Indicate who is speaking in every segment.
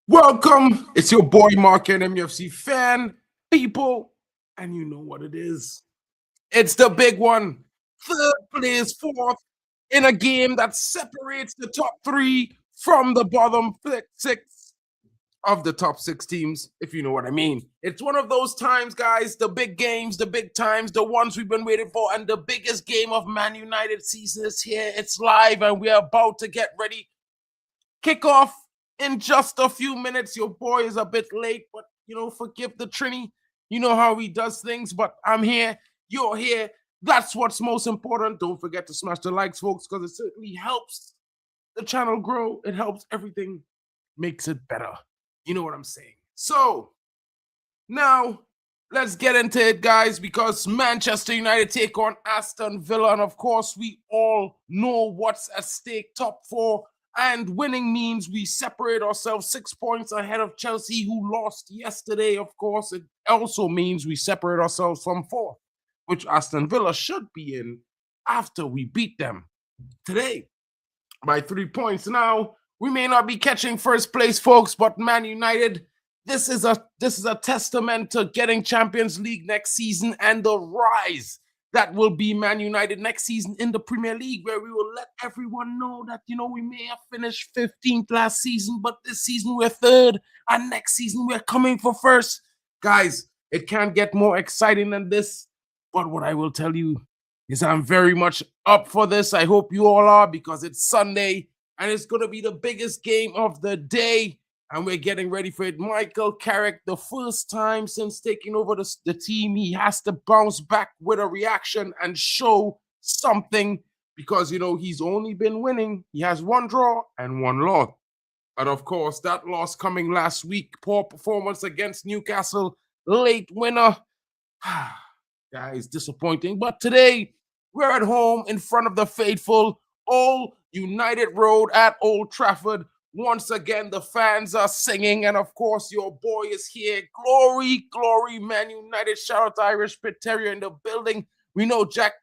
Speaker 1: Welcome. It's your boy MarkN, MUFC fan, people, and you know what it is. It's the big one. Third plays fourth in a game that separates the top three from the bottom six of the top six teams, if you know what I mean. It's one of those times, guys, the big games, the big times, the ones we've been waiting for, and the biggest game of Man United season is here. It's live, and we're about to get ready. Kickoff in just a few minutes. Your boy is a bit late, but, forgive the Trini. You know how he does things, but I'm here. You're here. That's what's most important. Don't forget to smash the likes, folks, because it certainly helps the channel grow. It helps everything, makes it better. You know what I'm saying? So, now, let's get into it, guys, because Manchester United take on Aston Villa, and of course, we all know what's at stake, top four. And winning means we separate ourselves 6 points ahead of Chelsea, who lost yesterday. Of course, it also means we separate ourselves from fourth, which Aston Villa should be in after we beat them today by 3 points. Now, we may not be catching first place, folks, but Man United, this is a testament to getting Champions League next season and the rise that will be Man United next season in the Premier League, where we will let everyone know that, we may have finished 15th last season, but this season we're third, and next season we're coming for first. Guys, it can't get more exciting than this, but what I will tell you is I'm very much up for this. I hope you all are, because it's Sunday, and it's going to be the biggest game of the day. And we're getting ready for it. Michael Carrick, the first time since taking over the team, he has to bounce back with a reaction and show something, because, he's only been winning. He has 1 draw and 1 loss. And, of course, that loss coming last week, poor performance against Newcastle, late winner. Guys, disappointing. But today, we're at home in front of the faithful, Old United Road at Old Trafford. Once again, the fans are singing, and of course, your boy is here. Glory, glory, Man United. Shout out to Irish Pit Terrier in the building. We know Jack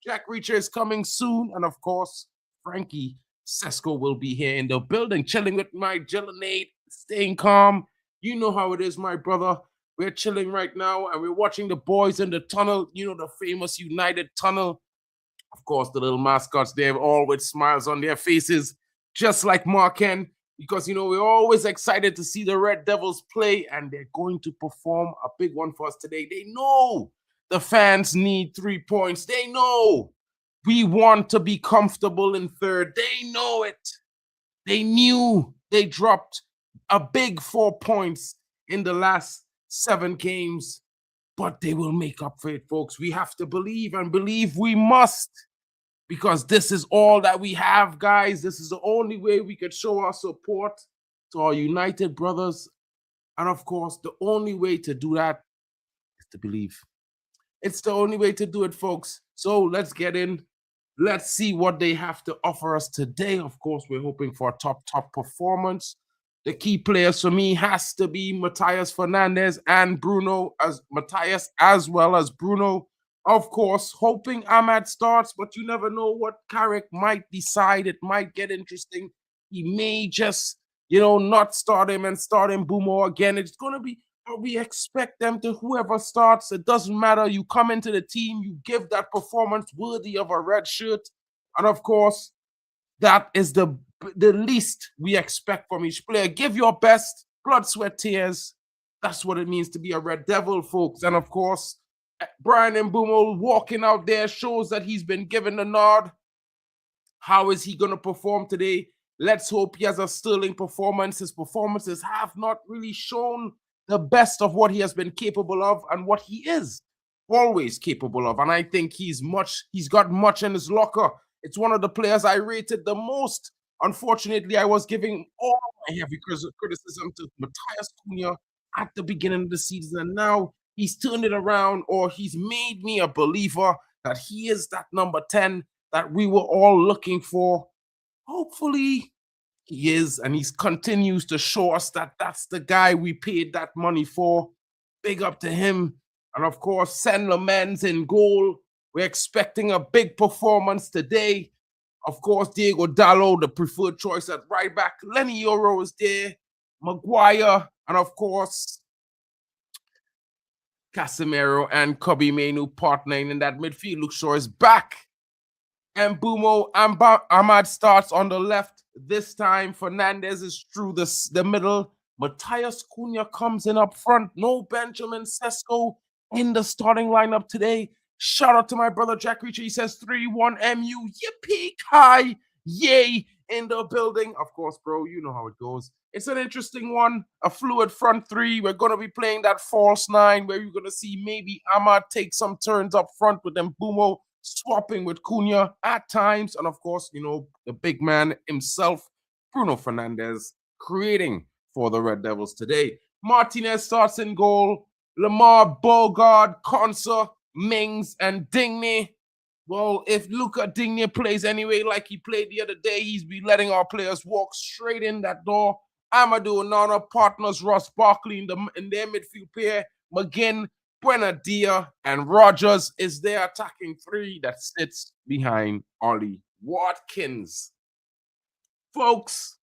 Speaker 1: Reacher is coming soon, and of course, Frankie Sesko will be here in the building, chilling with my Gellinade, staying calm. You know how it is, my brother. We're chilling right now, and we're watching the boys in the tunnel. The famous United tunnel. Of course, the little mascots, they're all with smiles on their faces, just like MarkN. Because, we're always excited to see the Red Devils play, and they're going to perform a big one for us today. They know the fans need 3 points. They know we want to be comfortable in third. They know it. They knew they dropped a big 4 points in the last 7 games, but they will make up for it, folks. We have to believe, and believe we must. Because this is all that we have, guys. This is the only way we could show our support to our United brothers. And of course, the only way to do that is to believe. It's the only way to do it, folks. So let's get in. Let's see what they have to offer us today. Of course, we're hoping for a top performance. The key players for me has to be Matthias Fernandes and Bruno, as well as Bruno. Of course, hoping Ahmad starts, but you never know what Carrick might decide. It might get interesting. He may just, not start him and start Mbeumo again. It's going to be, we expect them to, whoever starts, it doesn't matter. You come into the team, you give that performance worthy of a red shirt. And of course, that is the least we expect from each player. Give your best, blood, sweat, tears. That's what it means to be a Red Devil, folks. And of course, Bryan Mbeumo walking out there shows that he's been given the nod. How is he going to perform today? Let's hope he has a sterling performance. His performances have not really shown the best of what he has been capable of and what he is always capable of. And I think he's got much in his locker. It's one of the players I rated the most. Unfortunately, I was giving all my heavy criticism to Matthias Cunha at the beginning of the season, and now he's turned it around, or he's made me a believer that he is that number 10 that we were all looking for. Hopefully he is, and he continues to show us that that's the guy we paid that money for. Big up to him. And of course, Sen Lamens in goal. We're expecting a big performance today. Of course, Diego Dallo, the preferred choice at right back. Lenny Yoro is there. Maguire, and of course, Casemiro and Kobe Mainu partnering in that midfield. Luke Shaw is back. And Bumo Ahmad starts on the left. This time, Fernandez is through the middle. Matthias Cunha comes in up front. No Benjamin Sesko in the starting lineup today. Shout out to my brother Jack Reacher. He says 3-1 MU. Yippee kai. Yay in the building. Of course, bro, you know how it goes. It's an interesting one. A fluid front three. We're going to be playing that false nine where you're going to see maybe Ahmad take some turns up front with them Bumo swapping with Cunha at times. And of course, you know, the big man himself, Bruno Fernandes, creating for the Red Devils today. Martinez starts in goal. Lamar, Bogard, Konsa, Mings, and Digne. Well, if Luca Digne plays anyway like he played the other day, he's be letting our players walk straight in that door. Amadou Onana partners Ross Barkley in their midfield pair. McGinn, Buenadia, and Rogers is their attacking three that sits behind Ollie Watkins. Folks,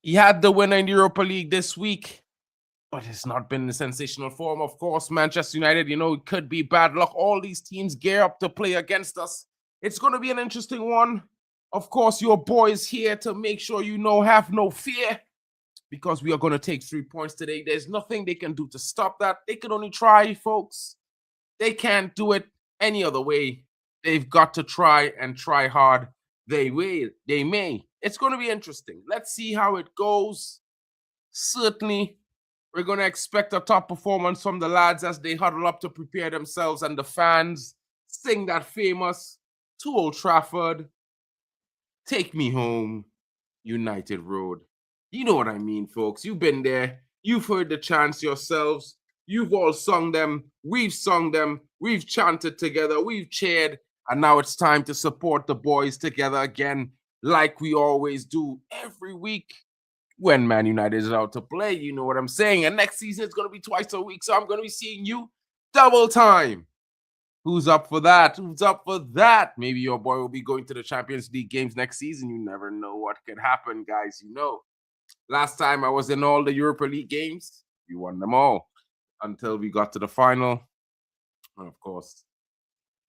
Speaker 1: he had the winner in the Europa League this week, but it's not been in sensational form. Of course, Manchester United, you know, it could be bad luck. All these teams gear up to play against us. It's going to be an interesting one. Of course, your boy is here to make sure you know, have no fear, because we are going to take 3 points today. There's nothing they can do to stop that. They can only try, folks. They can't do it any other way. They've got to try and try hard. They will. They may. It's going to be interesting. Let's see how it goes. Certainly, we're going to expect a top performance from the lads as they huddle up to prepare themselves, and the fans sing that famous "To Old Trafford, Take Me Home, United Road." You know what I mean, folks. You've been there. You've heard the chants yourselves. You've all sung them. We've sung them. We've chanted together. We've cheered. And now it's time to support the boys together again, like we always do every week when Man United is out to play. You know what I'm saying? And next season, it's going to be twice a week. So I'm going to be seeing you double time. Who's up for that? Who's up for that? Maybe your boy will be going to the Champions League games next season. You never know what could happen, guys. You know. Last time I was in all the Europa League games, we won them all until we got to the final. And of course,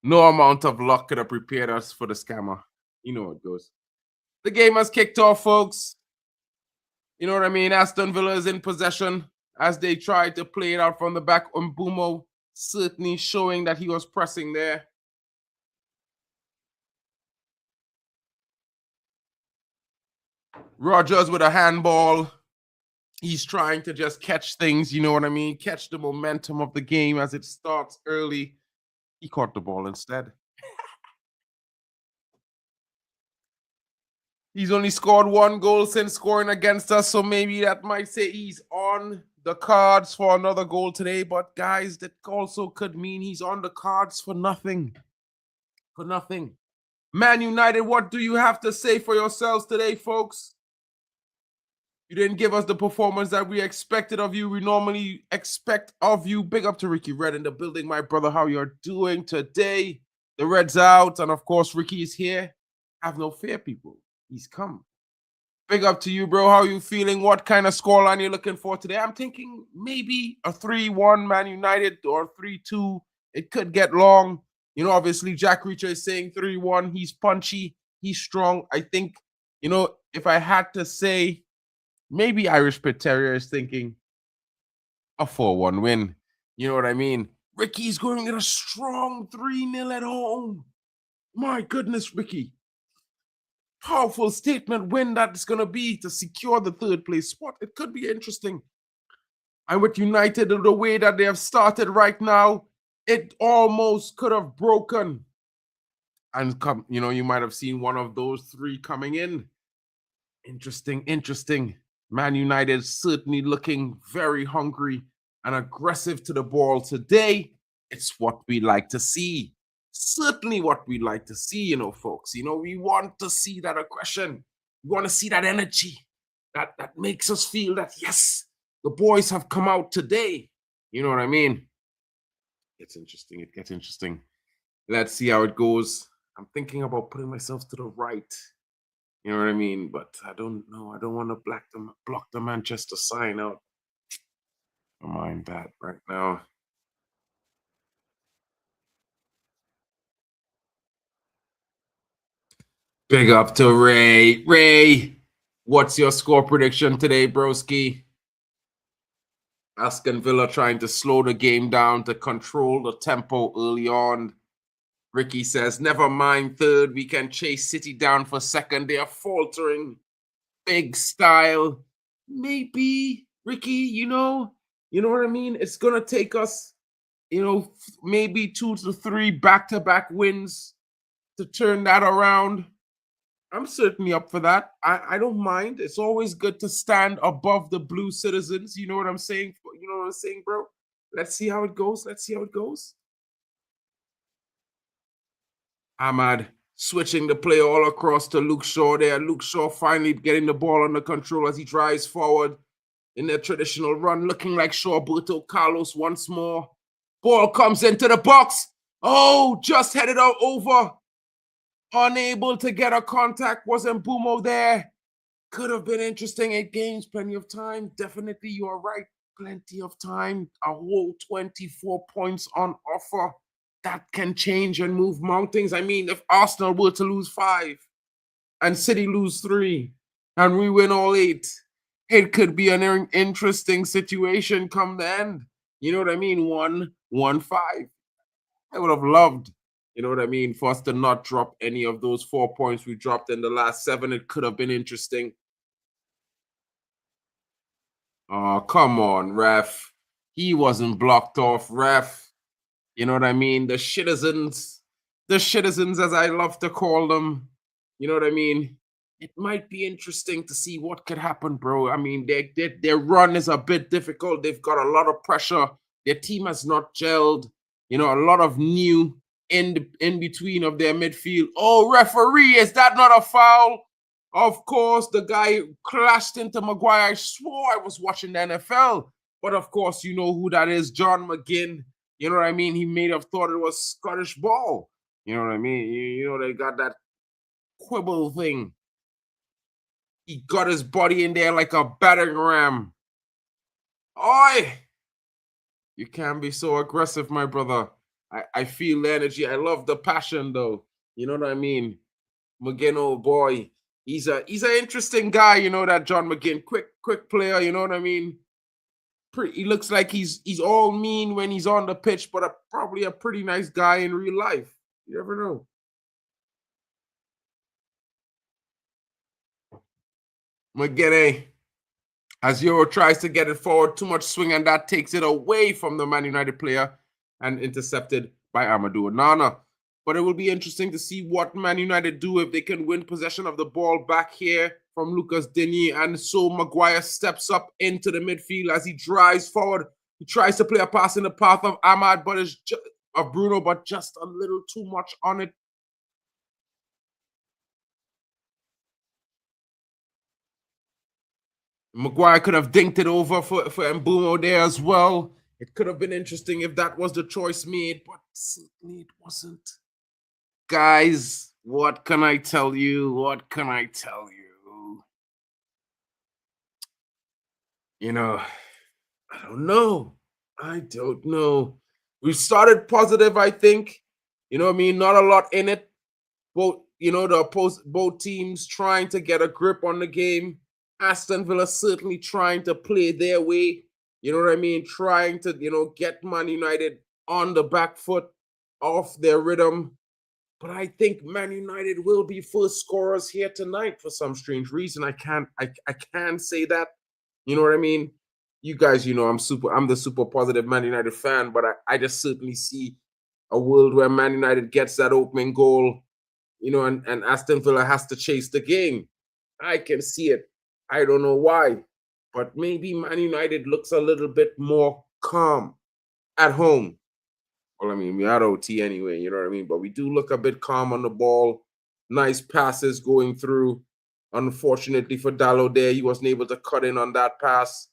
Speaker 1: no amount of luck could have prepared us for the scammer. You know how it goes. The game has kicked off, folks. You know what I mean? Aston Villa is in possession as they try to play it out from the back. Mbumo certainly showing that he was pressing there. Rogers with a handball. He's trying to just catch things, you know what I mean? Catch the momentum of the game as it starts early. He caught the ball instead. He's only scored 1 goal since scoring against us, so maybe that might say he's on the cards for another goal today. But guys, that also could mean he's on the cards for nothing. For nothing. Man United, what do you have to say for yourselves today, folks? You didn't give us the performance that we expected of you. We normally expect of you. Big up to Ricky Red in the building, my brother. How you're doing today? The Red's out, and of course, Ricky is here. Have no fear, people. He's come. Big up to you, bro. How are you feeling? What kind of scoreline you looking for today? I'm thinking maybe a 3-1 Man United or 3-2. It could get long. You know, obviously, Jack Reacher is saying 3-1. He's punchy. He's strong. I think, you know, if I had to say, maybe Irish Pit Terrier is thinking a 4-1 win. You know what I mean? Ricky's going at a strong 3-0 at home. My goodness, Ricky. Powerful statement win that's going to be to secure the 3rd place spot. It could be interesting. And with United, the way that they have started right now, it almost could have broken. And come, you know, you might have seen one of those 3 coming in. Interesting. Man United certainly looking very hungry and aggressive to the ball today. It's what we like to see. Certainly what we like to see, you know, folks. You know, we want to see that aggression. We want to see that energy that makes us feel that, yes, the boys have come out today. You know what I mean? It's interesting. It gets interesting. Let's see how it goes. I'm thinking about putting myself to the right. You know what I mean? But I don't know. I don't want to block the Manchester sign out. Don't mind that right now. Big up to Ray. Ray, what's your score prediction today, broski? Aston Villa trying to slow the game down to control the tempo early on. Ricky says, never mind third. We can chase City down for second. They are faltering. Big style. Maybe, Ricky, you know what I mean? It's going to take us, maybe 2 to 3 back-to-back wins to turn that around. I'm certainly up for that. I don't mind. It's always good to stand above the blue citizens. You know what I'm saying? You know what I'm saying, bro? Let's see how it goes. Let's see how it goes. Ahmad switching the play all across to Luke Shaw there. Luke Shaw finally getting the ball under control as he drives forward in their traditional run, looking like Shawberto Carlos once more. Ball comes into the box. Oh, just headed out over. Unable to get a contact. Wasn't Mbumo there. Could have been interesting. 8 games, plenty of time. Definitely, you are right. Plenty of time. A whole 24 points on offer. That can change and move mountains. I mean, if Arsenal were to lose 5 and City lose 3 and we win all 8, it could be an interesting situation come the end. You know what I mean? 1-5. I would have loved, you know what I mean, for us to not drop any of those 4 points we dropped in the last 7. It could have been interesting. Oh, come on, ref. He wasn't blocked off, ref. You know what I mean? The citizens, as I love to call them. You know what I mean? It might be interesting to see what could happen, bro. I mean, their run is a bit difficult. They've got a lot of pressure. Their team has not gelled. You know, a lot of new in between of their midfield. Oh, referee, is that not a foul? Of course, the guy clashed into Maguire. I swore I was watching the NFL. But of course, you know who that is, John McGinn. You know what I mean? He may have thought it was Scottish ball. You know what I mean? You know, they got that quibble thing. He got his body in there like a battering ram. Oi! You can't be so aggressive, my brother. I feel the energy. I love the passion, though. You know what I mean? McGinn, old boy. He's an interesting guy, you know, that John McGinn. Quick player, you know what I mean? He looks like he's all mean when he's on the pitch, but probably a pretty nice guy in real life. You never know. McGinn, as Euro tries to get it forward, too much swing, and that takes it away from the Man United player and intercepted by Amadou Onana. But it will be interesting to see what Man United do if they can win possession of the ball back here from Lucas Digne. And so Maguire steps up into the midfield as he drives forward. He tries to play a pass in the path of Ahmad, but it's of Bruno, but just a little too much on it. Maguire could have dinked it over for Mbumo there as well. It could have been interesting if that was the choice made, but certainly it wasn't. Guys, what can I tell you? What can I tell you? You know, I don't know. I don't know. We started positive, I think. You know what I mean? Not a lot in it. Both, both teams trying to get a grip on the game. Aston Villa certainly trying to play their way. You know what I mean? Trying to, get Man United on the back foot, off their rhythm. But I think Man United will be first scorers here tonight for some strange reason. I can't say that. You know what I mean? You guys, I'm the super positive Man United fan, but I just certainly see a world where Man United gets that opening goal, and Aston Villa has to chase the game. I can see it. I don't know why, but maybe Man United looks a little bit more calm at home. Well, I mean, we had OT anyway, you know what I mean? But we do look a bit calm on the ball. Nice passes going through. Unfortunately for Dallo there, he wasn't able to cut in on that pass.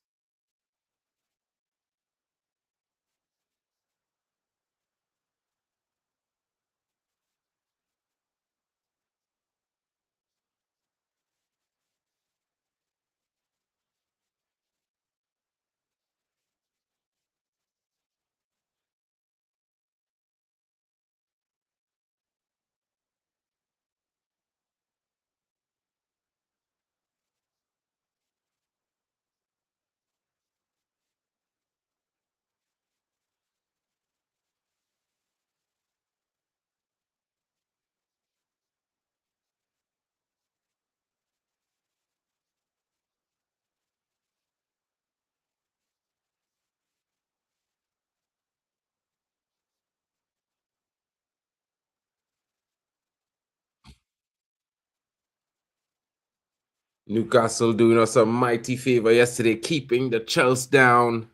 Speaker 1: Newcastle doing us a mighty favor yesterday, keeping the Chelsea down.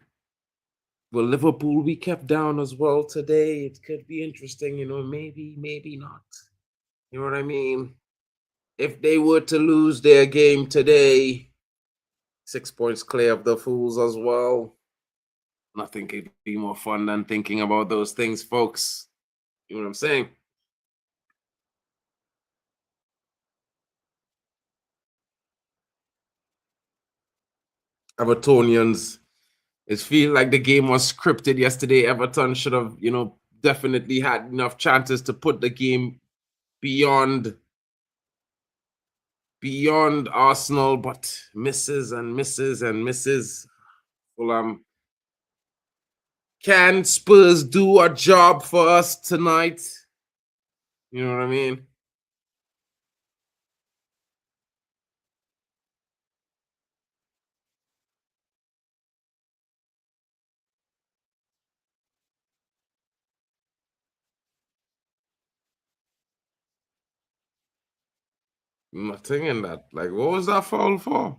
Speaker 1: Will Liverpool be kept down as well today? It could be interesting, maybe not. You know what I mean? If they were to lose their game today, 6 points clear of the Fools as well. Nothing could be more fun than thinking about those things, folks. You know what I'm saying? Evertonians, it feels like the game was scripted yesterday. Everton should have, definitely had enough chances to put the game beyond Arsenal, but misses and misses and misses. Fulham. Can Spurs do a job for us tonight? You know what I mean? Nothing in that. Like, what was that foul for?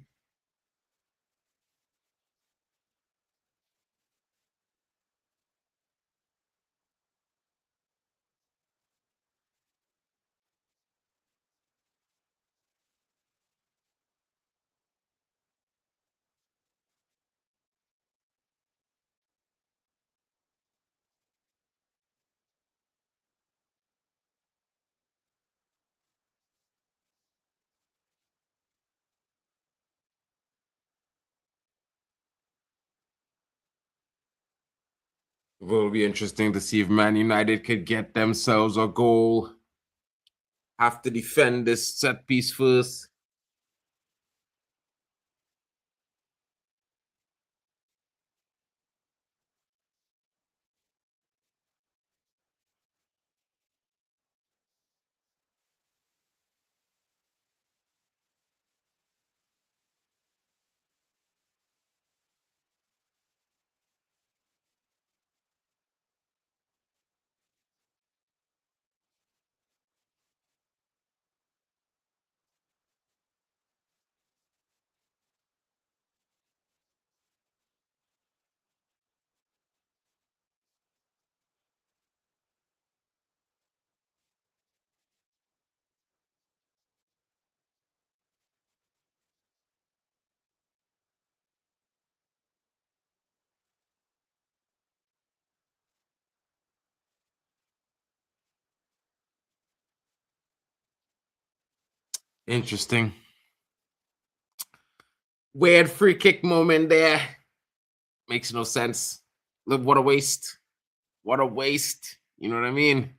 Speaker 1: It will be interesting to see if Man United could get themselves a goal. Have to defend this set piece first. Interesting. Weird free kick moment there. Makes no sense. Look, what a waste. What a waste. You know what I mean?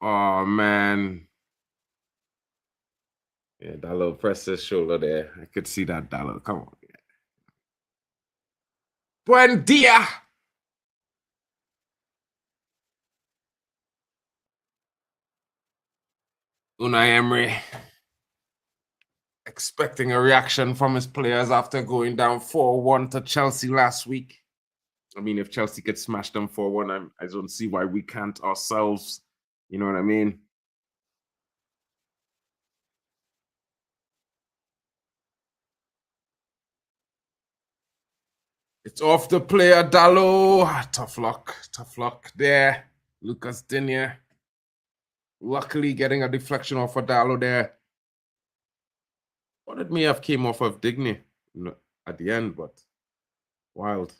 Speaker 1: Oh man. Yeah, Dallo pressed his shoulder there. I could see that, Dallo. Come on. Buen dia. Unai Emery expecting a reaction from his players after going down 4-1 to Chelsea last week. I mean, if Chelsea could smash them 4-1, I don't see why we can't ourselves. You know what I mean? It's off the player, Dallo. Tough luck there. Lucas Digne. Luckily getting a deflection off of Dallo there. What it may have came off of Digne at the end, but wild.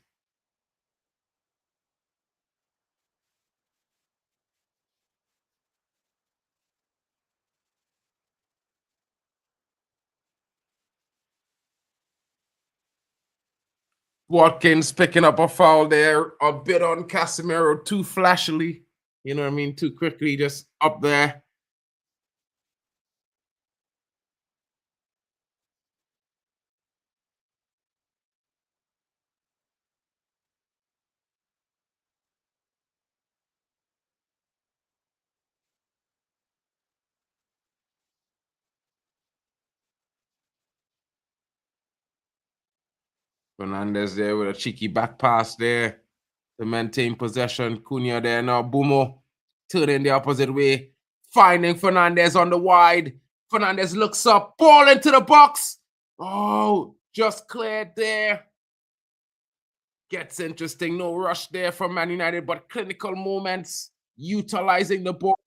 Speaker 1: Watkins picking up a foul there, a bit on Casemiro, too flashily. You know what I mean? Too quickly, just up there. Fernandez there with a cheeky back pass there to maintain possession. Cunha there now. Bumo turning the opposite way. Finding Fernandez on the wide. Fernandez looks up, ball into the box. Oh, just cleared there. Gets interesting. No rush there from Man United, but clinical moments, utilizing the ball.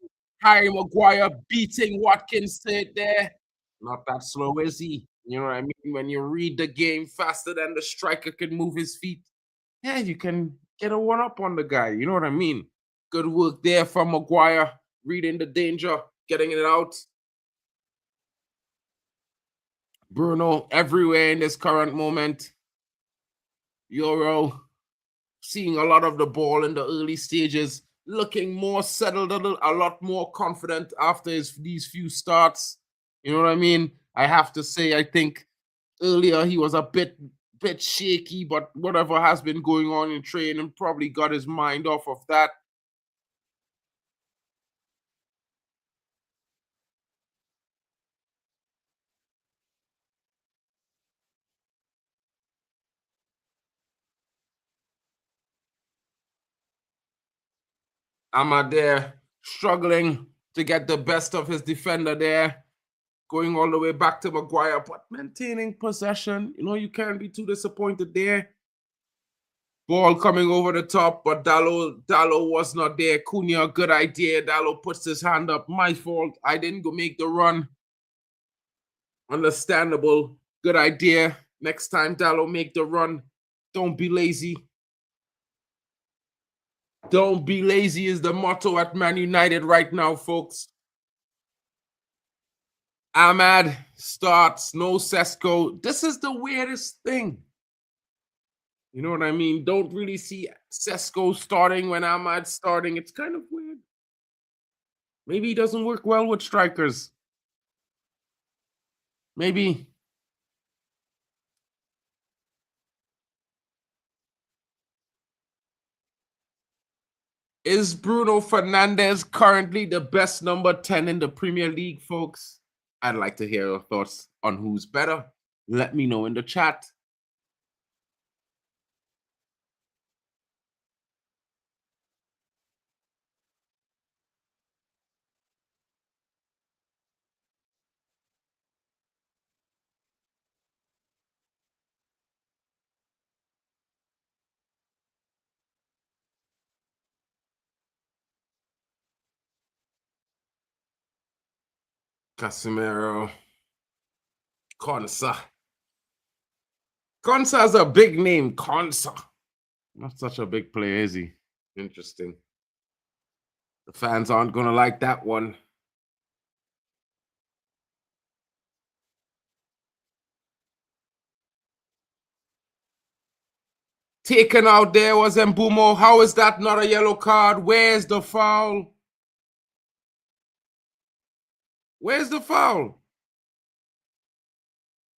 Speaker 1: Harry Maguire beating Watkins to it there. Not that slow, is he? You know what I mean? When you read the game faster than the striker can move his feet, yeah, you can get a one-up on the guy. You know what I mean? Good work there from Maguire, reading the danger, getting it out. Bruno everywhere in this current moment. Euro seeing a lot of the ball in the early stages, looking more settled, a lot more confident after these few starts. You know what I mean? I have to say, I think earlier he was a bit shaky, but whatever has been going on in training probably got his mind off of that. Ahmad there struggling to get the best of his defender there, going all the way back to Maguire, but maintaining possession. You know, you can't be too disappointed there. Ball coming over the top, but Dallo was not there. Cunha, good idea. Dallo puts his hand up. My fault. I didn't go make the run. Understandable. Good idea. Next time, Dallo, make the run. Don't be lazy. Don't be lazy is the motto at Man United right now, folks. Ahmad starts. No Sesko. This is the weirdest thing. You know what I mean? Don't really see Sesko starting when Ahmad's starting. It's kind of weird. Maybe he doesn't work well with strikers. Maybe. Is Bruno Fernandez currently the best number 10 in the Premier League, folks? I'd like to hear your thoughts on who's better. Let me know in the chat. Casemiro. Konsa. Konsa's a big name. Konsa. Not such a big player, is he? Interesting. The fans aren't going to like that one. Taken out there was Mbumo. How is that not a yellow card? Where's the foul? Where's the foul?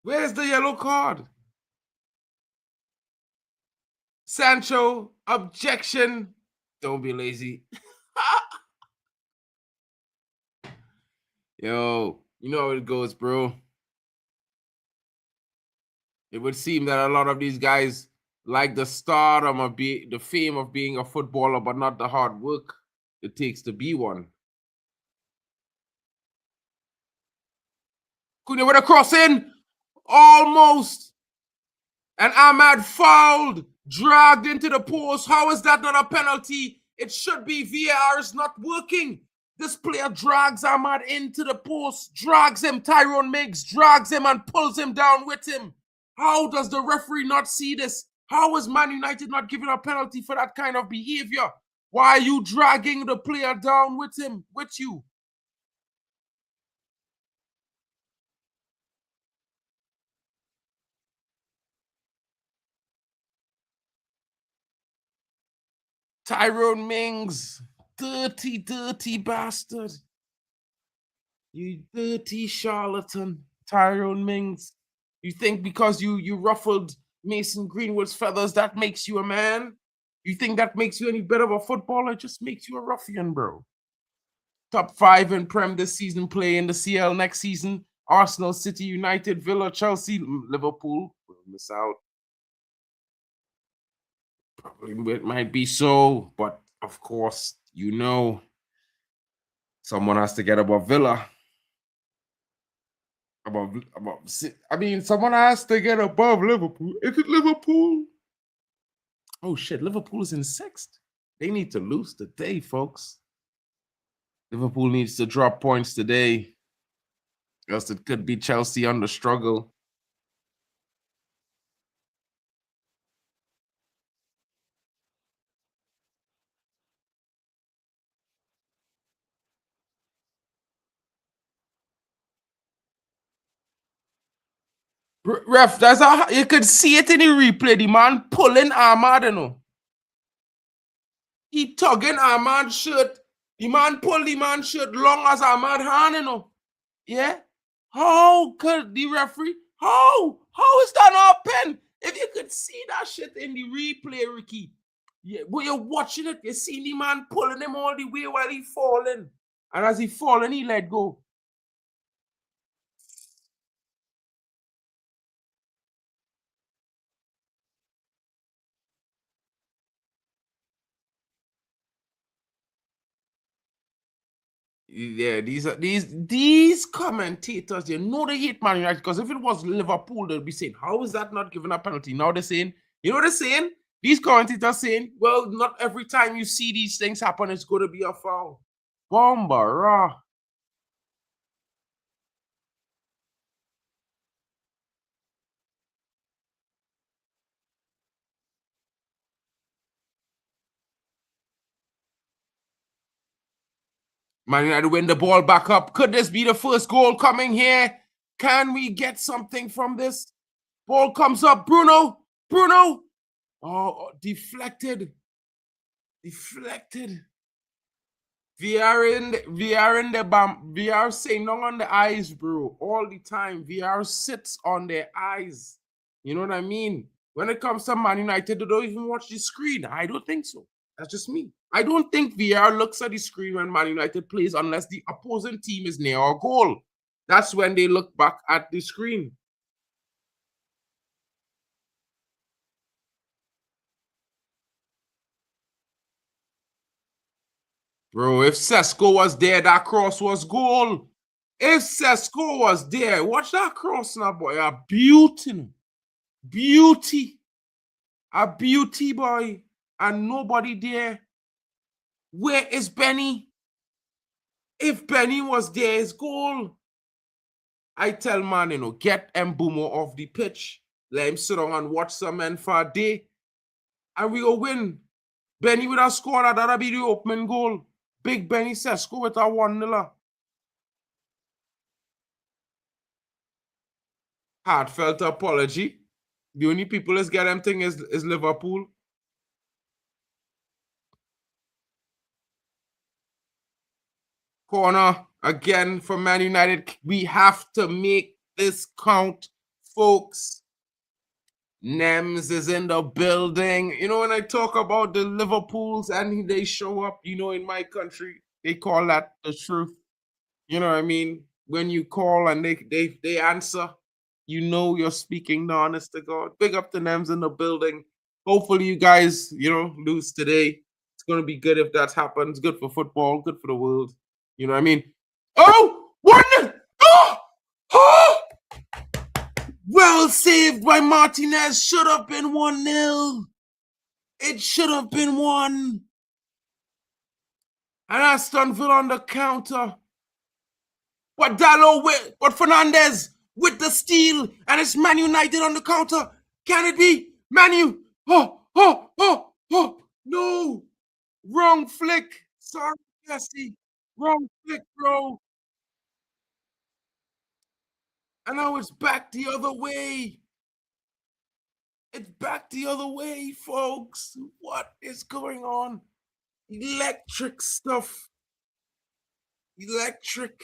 Speaker 1: Where's the yellow card? Sancho, objection. Don't be lazy. Yo, you know how it goes, bro. It would seem that a lot of these guys like the stardom of the fame of being a footballer, but not the hard work it takes to be one. Cunha with a cross in. Almost. And Ahmad fouled, dragged into the post. How is that not a penalty? It should be. VAR is not working. This player drags Ahmad into the post, drags him. Tyrone Miggs drags him and pulls him down with him. How does the referee not see this? How is Man United not giving a penalty for that kind of behavior? Why are you dragging the player down with him, with you? Tyrone Mings, dirty bastard. You dirty charlatan, Tyrone Mings. You think because you ruffled Mason Greenwood's feathers, that makes you a man? You think that makes you any better of a footballer? It just makes you a ruffian, bro. Top 5 in Prem this season, play in the CL next season. Arsenal, City, United, Villa, Chelsea, Liverpool. We'll miss out. Probably it might be so, but of course, you know, Someone has to get above Villa. I mean, someone has to get above Liverpool. Is it Liverpool? Oh shit, Liverpool is in 6th. They need to lose today, folks. Liverpool needs to drop points today, else it could be Chelsea on the struggle. Ref, that's how you could see it in the replay. The man pulling Ahmad, you know. He tugging Ahmad's shirt. The man pulled the man's shirt long as Ahmad hand, you know. Yeah. How could the referee? How is that not a pen? If you could see that shit in the replay, Ricky. Yeah, but you're watching it, you see the man pulling him all the way while he falling. And as he falling, he let go. Yeah, these commentators, you know they hate Man United, because if it was Liverpool, they'd be saying, how is that not given a penalty? Now they're saying, you know what they're saying? These commentators saying, well, not every time you see these things happen, it's going to be a foul. Bomba. Man United win the ball back up. Could this be the first goal coming here? Can we get something from this? Ball comes up. Bruno. Oh, deflected. VR saying no on the eyes, bro. All the time. VR sits on their eyes. You know what I mean? When it comes to Man United, they don't even watch the screen. I don't think so. That's just me. I don't think VR looks at the screen when Man United plays unless the opposing team is near a goal. That's when they look back at the screen. Bro, if Sesko was there, that cross was goal. If Sesko was there, watch that cross now, boy. A beauty. Beauty. A beauty, boy. And nobody there. Where is Benny? If Benny was there, it's goal. I tell man, you know, get Mbumo off the pitch. Let him sit down and watch some men for a day. And we go win. Benny would have scored. That'll be the opening goal. Big Benny Sesko with a 1-0. Heartfelt apology. The only people is get them thing is Liverpool. Corner again for Man United. We have to make this count, folks. Nems is in the building. You know, when I talk about the Liverpools and they show up, you know, in my country, they call that the truth. You know what I mean? When you call and they answer, you know you're speaking the honest to God. Big up to Nems in the building. Hopefully you guys, you know, lose today. It's gonna be good if that happens. Good for football, good for the world. You know what I mean? Oh, 1-0! Oh! Oh! Well saved by Martinez. Should have been 1-0. It should have been 1. And Aston Villa on the counter. But Fernandez with the steal. And it's Man United on the counter. Can it be? Manu. Oh. No. Wrong flick. Sorry, Jesse. Wrong flick, bro. And now it's back the other way. It's back the other way, folks. What is going on? Electric stuff. Electric.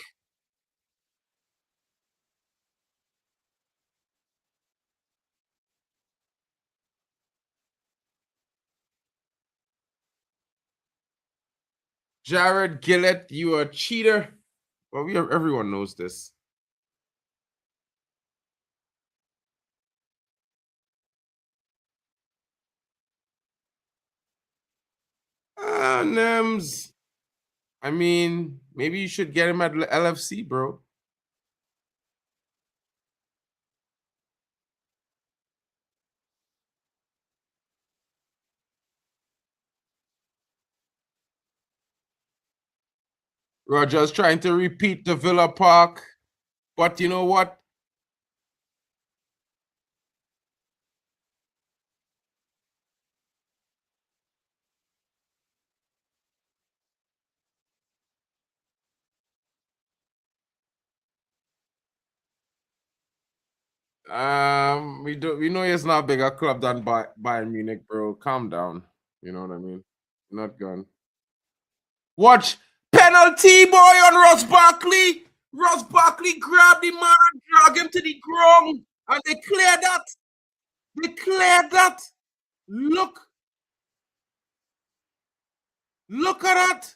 Speaker 1: Jared Gillett, you a cheater. Well, everyone knows this. Ah, Nems. I mean, maybe you should get him at LFC, bro. Roger's trying to repeat the Villa Park, but you know what? We know it's not a bigger club than Bayern Munich, bro. Calm down. You know what I mean? Not gone. Watch penalty boy on Ross Barkley. Ross Barkley grabbed the man and dragged him to the ground, and they cleared that. They cleared that. Look at that.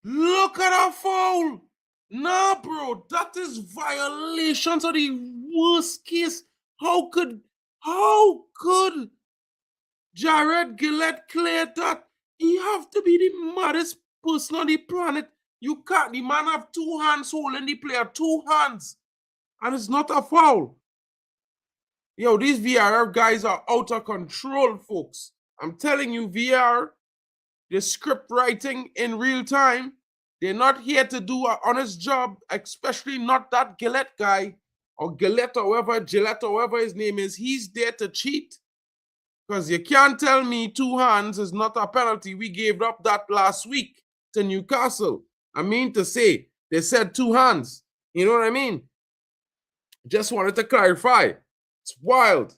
Speaker 1: Look at that foul. Nah, bro, that is violations of the worst case. How could Jared Gillett clear that? He have to be the maddest person on the planet. You can't. The man have two hands holding the player, two hands, and it's not a foul. Yo, these VAR guys are out of control, folks. I'm telling you, VAR, the script writing in real time. They're not here to do an honest job, especially not that Gillett guy or Gillett or whoever his name is. He's there to cheat. Because you can't tell me two hands is not a penalty. We gave up that last week to Newcastle. I mean to say, they said two hands. You know what I mean? Just wanted to clarify. It's wild.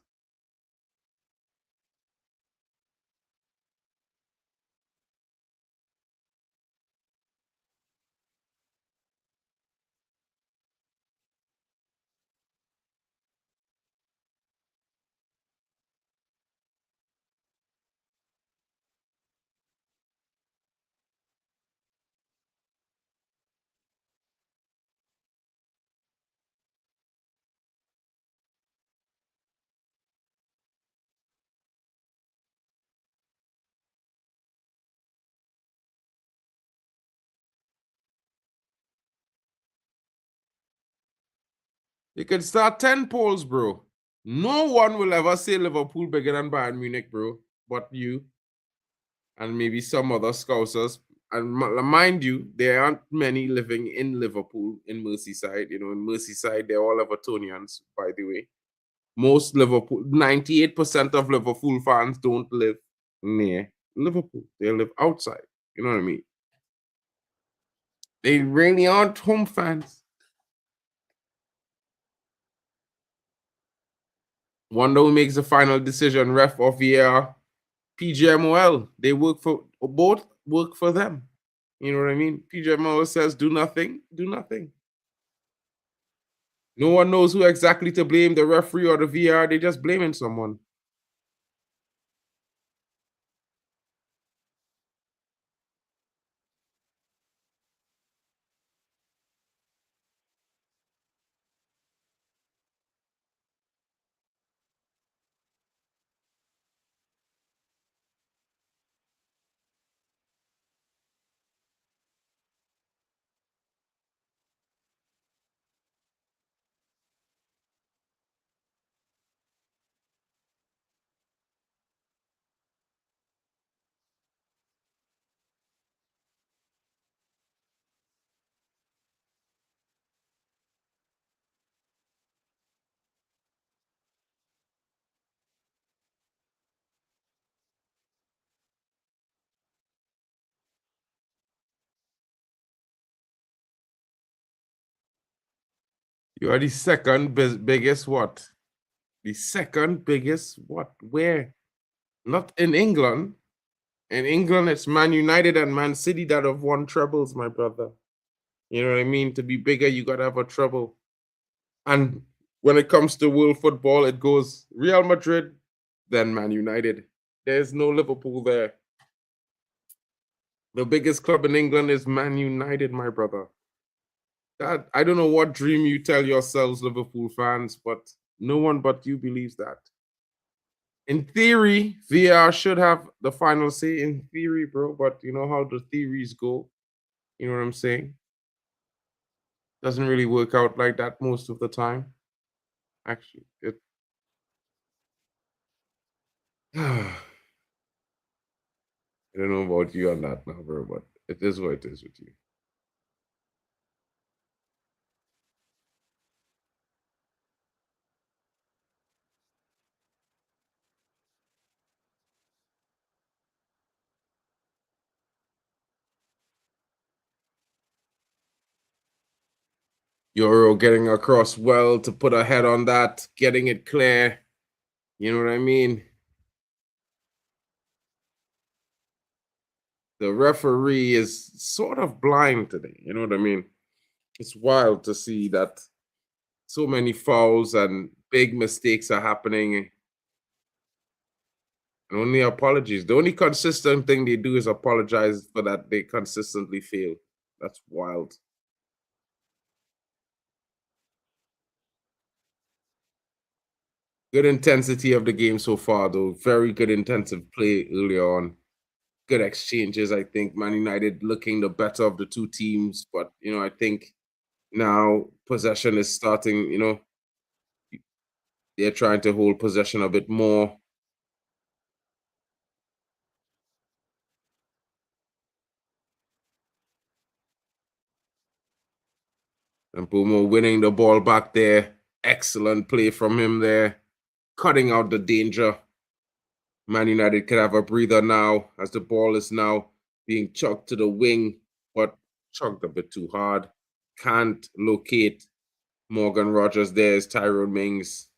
Speaker 1: You can start 10 polls, bro. No one will ever say Liverpool bigger than Bayern Munich, bro. But you and maybe some other scousers. And mind you, there aren't many living in Liverpool, in Merseyside. You know, in Merseyside, they're all Evertonians, by the way. Most Liverpool, 98% of Liverpool fans don't live near Liverpool. They live outside. You know what I mean? They really aren't home fans. Wonder who makes the final decision, ref or VAR. PGMOL. They both work for them. You know what I mean? PGMOL says do nothing, do nothing. No one knows who exactly to blame, the referee or the VAR. They're just blaming someone. You are the second biggest what? The second biggest what? Where? Not in England. In England, it's Man United and Man City that have won trebles, my brother. You know what I mean? To be bigger, you got to have a treble. And when it comes to world football, it goes Real Madrid, then Man United. There's no Liverpool there. The biggest club in England is Man United, my brother. That I don't know what dream you tell yourselves, Liverpool fans, but no one but you believes that. In theory, VR should have the final say in theory, bro. But you know how the theories go. You know what I'm saying? Doesn't really work out like that most of the time. Actually, it. I don't know about you on that now, bro, but it is what it is with you. Euro getting across well to put a head on that, getting it clear. You know what I mean? The referee is sort of blind today. You know what I mean? It's wild to see that so many fouls and big mistakes are happening. And only apologies. The only consistent thing they do is apologize for that they consistently fail. That's wild. Good intensity of the game so far, though. Very good intensive play early on. Good exchanges. I think Man United looking the better of the two teams, but I think now possession is starting. They're trying to hold possession a bit more. And Pumo winning the ball back there. Excellent play from him there, cutting out the danger. Man United could have a breather now as the ball is now being chucked to the wing, but chucked a bit too hard. Can't locate Morgan Rogers. There's Tyrone Mings.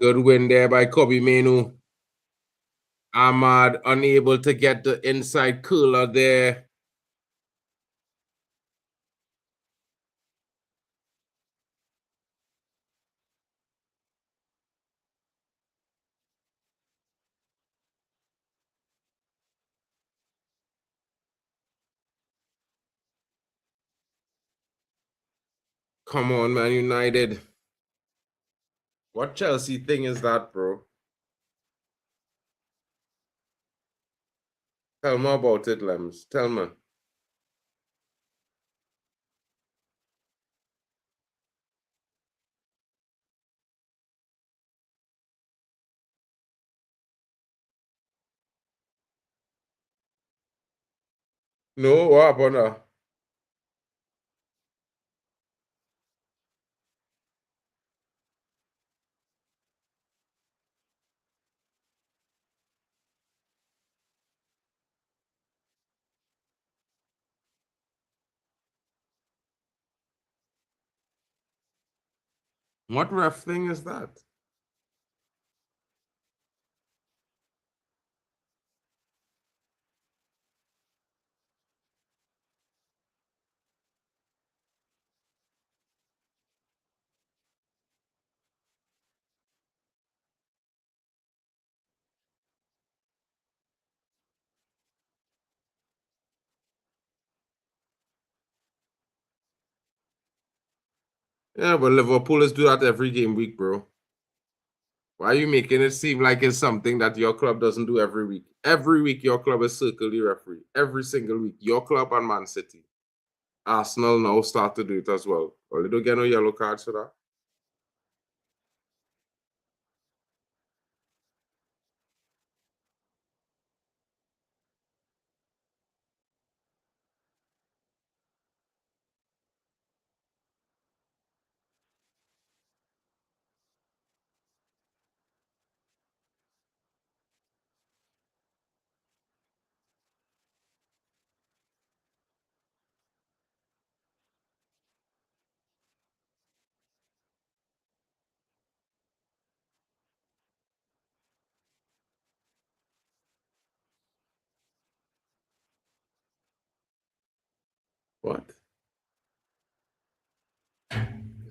Speaker 1: Good win there by Kobe Menu. Ahmad unable to get the inside curler there. Come on, Man United. What Chelsea thing is that, bro? Tell me about it, Lems. Tell me. No, what happened now? What ref thing is that? Yeah, but Liverpool is do that every game week, bro. Why are you making it seem like it's something that your club doesn't do every week? Every week, your club is circle the referee. Every single week, your club and Man City. Arsenal now start to do it as well. Well, they don't get no yellow cards for that. What?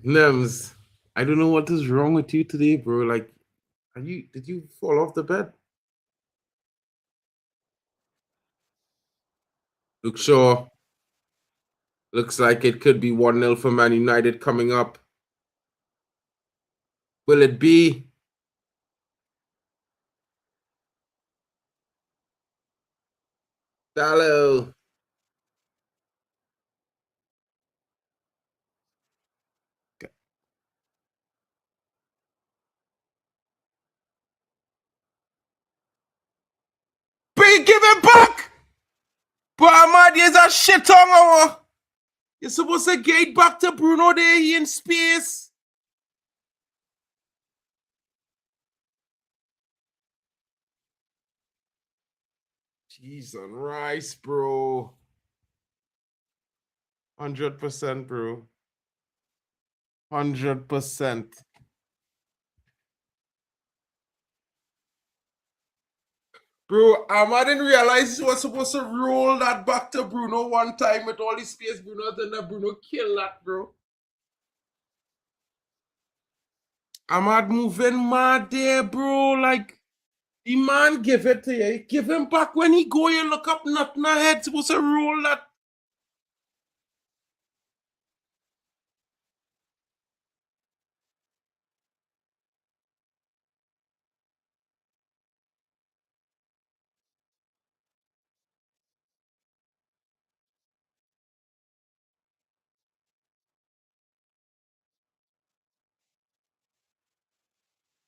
Speaker 1: Nems, I don't know what is wrong with you today, bro. Like, did you fall off the bed? Luke Shaw. Looks like it could be 1-0 for Man United coming up. Will it be? Dallo. Give it back! But Ahmad is a shit on our. You're supposed to get back to Bruno there, he in space. Cheese on rice, bro. 100%, bro. 100%. Bro, I didn't realize he was supposed to roll that back to Bruno one time with all the space Bruno, then Bruno kill that, bro. Ahmad moving mad there, bro. Like, the man give it to you. Give him back when he go, you look up, nothing ahead. Supposed to roll that.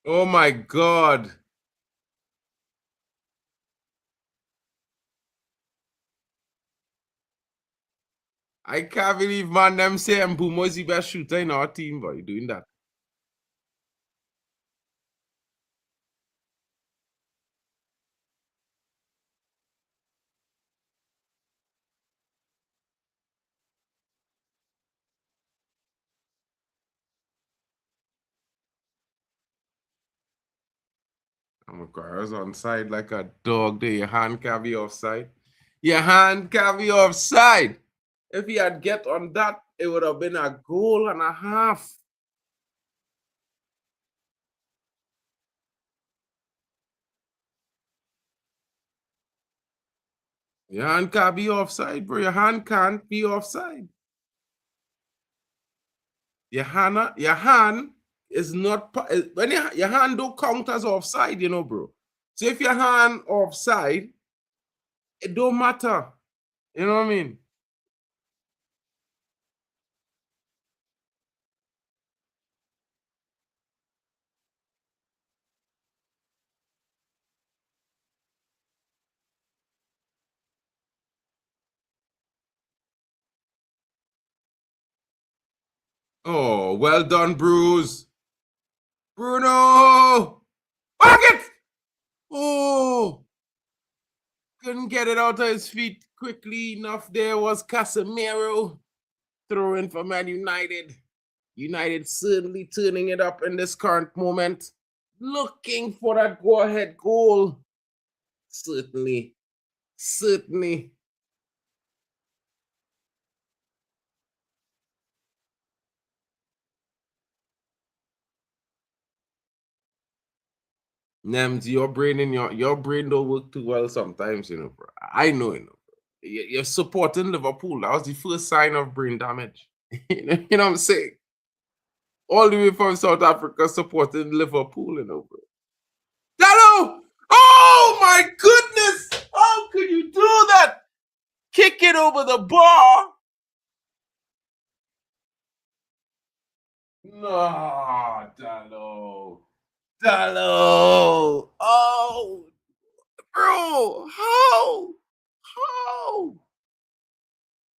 Speaker 1: Oh my God. I can't believe, man, them say Mbumo is the best shooter in our team, but you're doing that. Maguire's on side like a dog there. Your hand can't be offside. Your hand can't be offside. If he had get on that, it would have been a goal and a half. Your hand can't be offside, bro. Your hand can't be offside. Your hand is not when your hand don't count as offside, you know, bro. So if your hand offside, it don't matter. You know what I mean? Oh, well done, Bruce. Bruno! Back it! Oh! Couldn't get it out of his feet quickly enough. There was Casemiro throwing for Man United. United certainly turning it up in this current moment. Looking for that go-ahead goal. Certainly. Certainly. Nems, your brain don't work too well sometimes, you know, bro. I know, you know. You're supporting Liverpool. That was the first sign of brain damage. You know what I'm saying? All the way from South Africa supporting Liverpool, you know, bro. Dallo! Oh my goodness! How could you do that? Kick it over the bar. No, Dallo. Dallo. Oh, bro. How? How?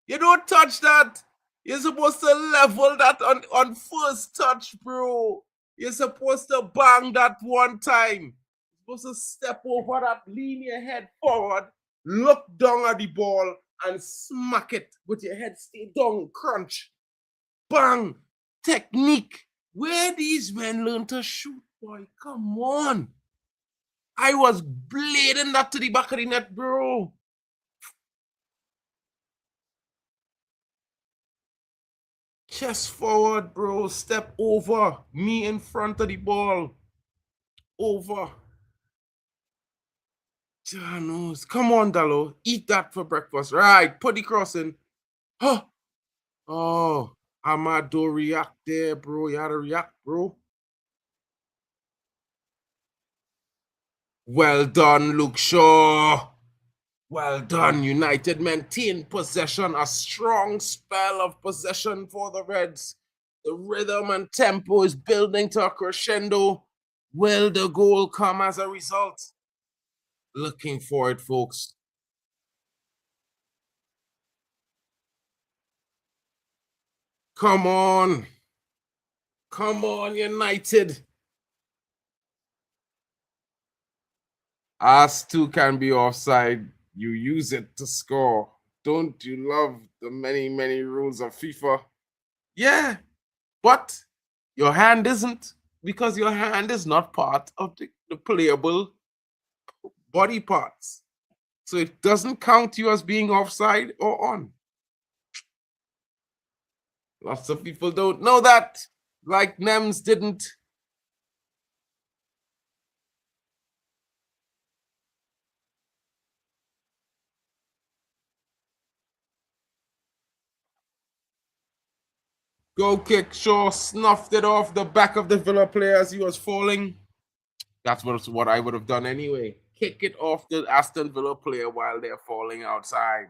Speaker 1: You don't touch that. You're supposed to level that on first touch, bro. You're supposed to bang that one time. You're supposed to step over that, lean your head forward, look down at the ball, and smack it with your head stay down, crunch. Bang! Technique. Where these men learn to shoot, boy? Come on. I was blading that to the back of the net, bro. Chest forward, bro. Step over. Me in front of the ball. Over. Janos. Come on, Dallo. Eat that for breakfast. Right. Put the cross in. Huh. Oh. Amado react there, bro. You had to react, bro. Well done, Luke Shaw. Well done, United. Maintain possession. A strong spell of possession for the Reds. The rhythm and tempo is building to a crescendo. Will the goal come as a result? Looking for it, folks. Come on. Come on, United. Us two can be offside. You use it to score. Don't you love the many, many rules of FIFA? Yeah, but your hand isn't, because your hand is not part of the playable body parts. So it doesn't count you as being offside or on. Lots of people don't know that, like Nems didn't. Goal kick, Shaw snuffed it off the back of the Villa player as he was falling. That's what I would have done anyway. Kick it off the Aston Villa player while they're falling outside.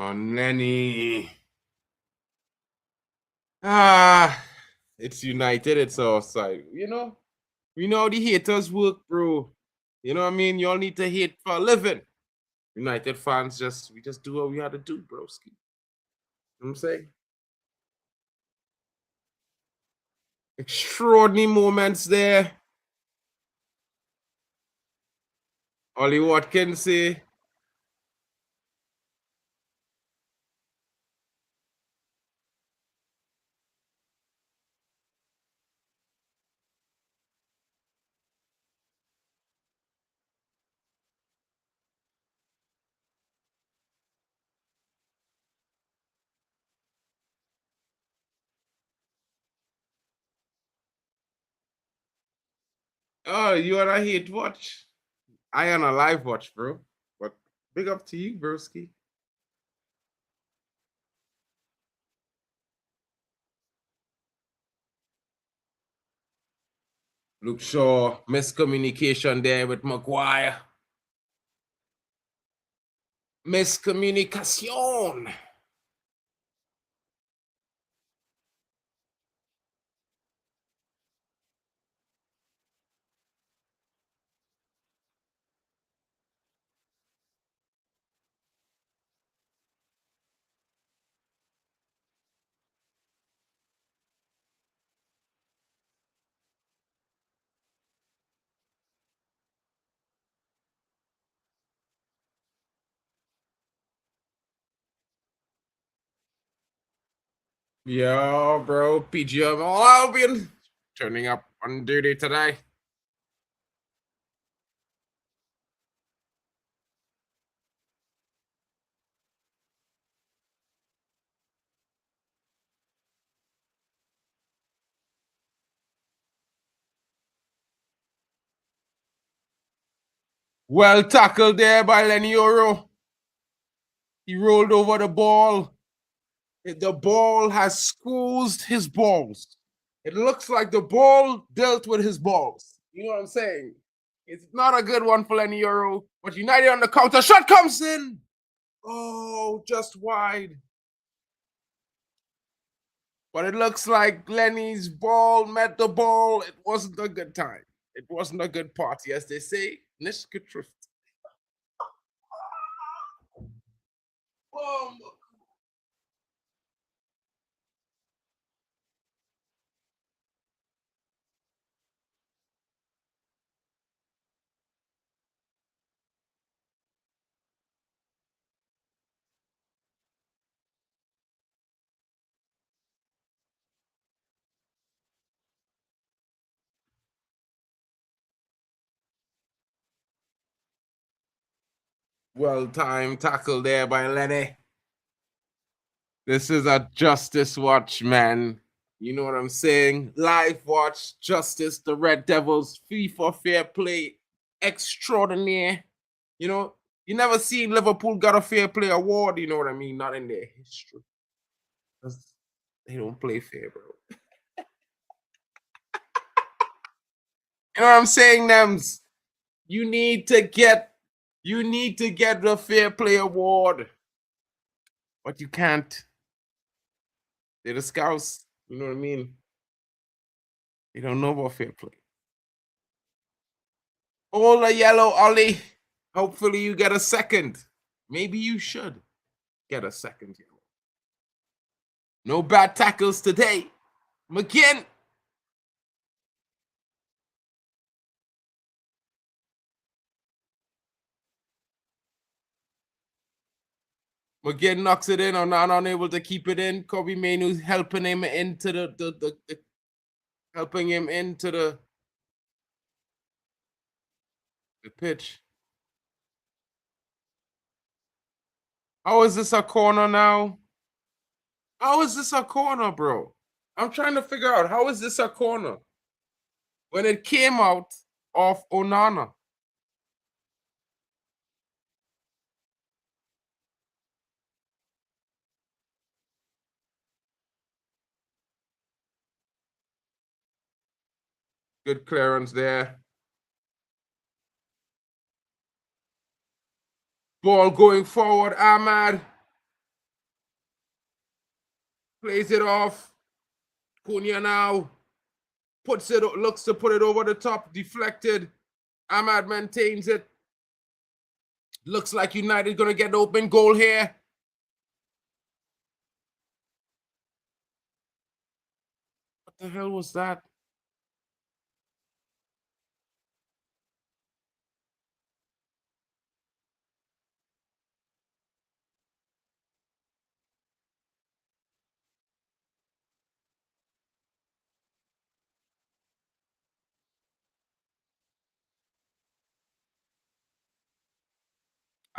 Speaker 1: Oh, Nenny. It's United, it's offside. We know the haters work, bro. You know what I mean? Y'all need to hate for a living. United fans we just do what we had to do, broski. You know what I'm saying? Extraordinary moments there. Ollie Watkins say. Oh, you on a hate watch? I on a live watch, bro. But big up to you, broski. Luke Shaw, miscommunication there with Maguire. Miscommunication. Yo, bro, PGM Albion turning up on duty today. Well tackled there by Lenny Oro. He rolled over the ball. The ball has squeezed his balls. It looks like the ball dealt with his balls. You know what I'm saying? It's not a good one for Lenny Oro, but United on the counter. Shot comes in. Oh, just wide. But it looks like Lenny's ball met the ball. It wasn't a good time. It wasn't a good party, as they say. Nicht getrifft. Well-timed tackle there by Lenny. This is a justice watch, man. You know what I'm saying? Live watch, justice, the Red Devils, FIFA fair play extraordinaire. You know, you never seen Liverpool got a fair play award, you know what I mean? Not in their history. 'Cause they don't play fair, bro. You know what I'm saying, Nems? You need to get the fair play award. But you can't. They're the scouts. You know what I mean? They don't know about fair play. All the yellow, Ollie. Hopefully you get a second. Maybe you should get a second yellow. No bad tackles today. McKinn. McGinn knocks it in or not unable to keep it in. Kobe Mainoo's helping him into the helping him into the pitch. How is this a corner now? How is this a corner, bro? I'm trying to figure out how is this a corner when it came out of Onana. Good clearance there. Ball going forward. Ahmad plays it off. Cunha now puts it, looks to put it over the top, deflected. Ahmad maintains it. Looks like United gonna get an open goal here. What the hell was that?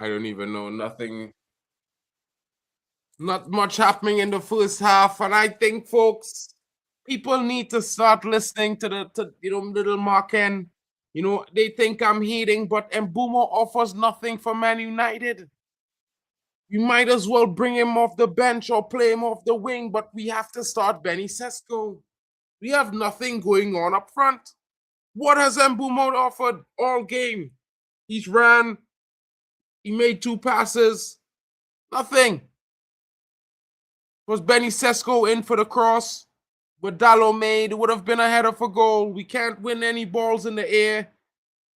Speaker 1: I don't even know. Nothing. Not much happening in the first half, and I think, folks, people need to start listening to little MarkN. You know, they think I'm hating, but Mbumo offers nothing for Man United. You might as well bring him off the bench or play him off the wing, but we have to start Benny Sesko. We have nothing going on up front. What has Mbumo offered all game? He's ran, he made 2 passes, nothing. Was Benny Sesko in for the cross? But Dallo made, it would have been a header for goal. We can't win any balls in the air.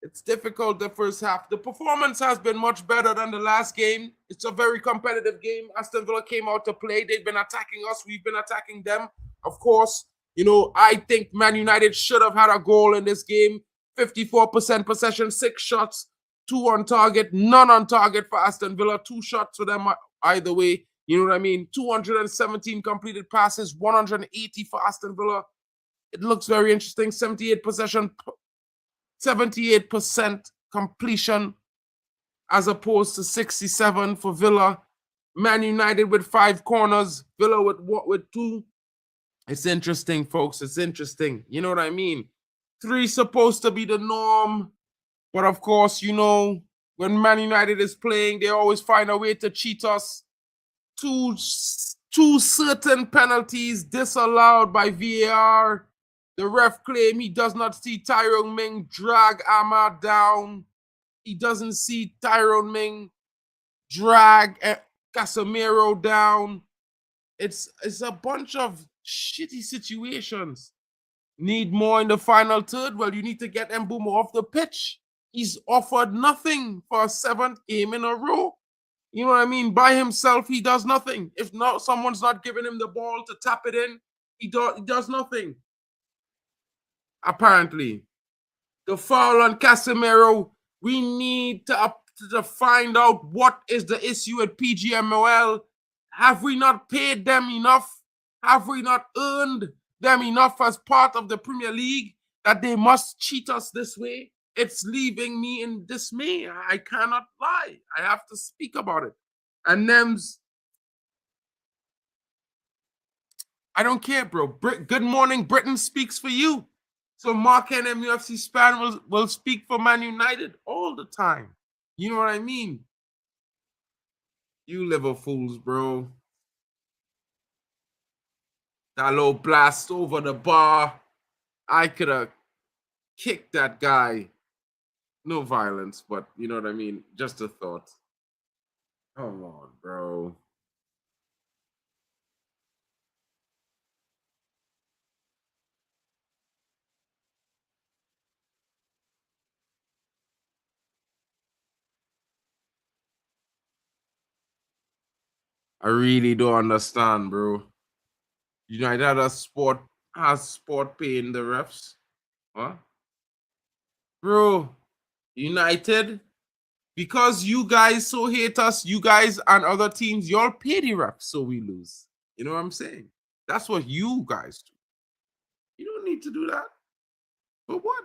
Speaker 1: It's difficult the first half. The performance has been much better than the last game. It's a very competitive game. Aston Villa came out to play. They've been attacking us. We've been attacking them. Of course, you know, I think Man United should have had a goal in this game. 54% possession, 6 shots, 2 on target, none on target for Aston Villa. 2 shots for them either way. You know what I mean? 217 completed passes, 180 for Aston Villa. It looks very interesting. 78 possession, 78% completion as opposed to 67 for Villa. Man United with 5 corners, Villa with 2. It's interesting, folks. It's interesting. You know what I mean? 3 supposed to be the norm. But of course, you know, when Man United is playing, they always find a way to cheat us. Two certain penalties disallowed by VAR. The ref claim he does not see Tyrone Ming drag Ahmad down. He doesn't see Tyrone Ming drag Casemiro down. It's a bunch of shitty situations. Need more in the final third? Well, you need to get Mbeumo off the pitch. He's offered nothing for a 7th game in a row. You know what I mean? By himself, he does nothing. If not, someone's not giving him the ball to tap it in, he does nothing. Apparently. The foul on Casemiro, we need to find out what is the issue at PGMOL. Have we not paid them enough? Have we not earned them enough as part of the Premier League that they must cheat us this way? It's leaving me in dismay. I cannot lie. I have to speak about it. And Nems, I don't care, bro. Good morning, Britain speaks for you. So MarkN MUFCFAN will speak for Man United all the time. You know what I mean? You Liverpools, bro. That little blast over the bar. I could have kicked that guy. No violence, but you know what I mean? Just a thought. Come on, bro. I really don't understand, bro. United has sport paying the refs. Huh? Bro, United, because you guys so hate us, you guys and other teams, y'all pay the refs so we lose. You know what I'm saying? That's what you guys do. You don't need to do that. For what?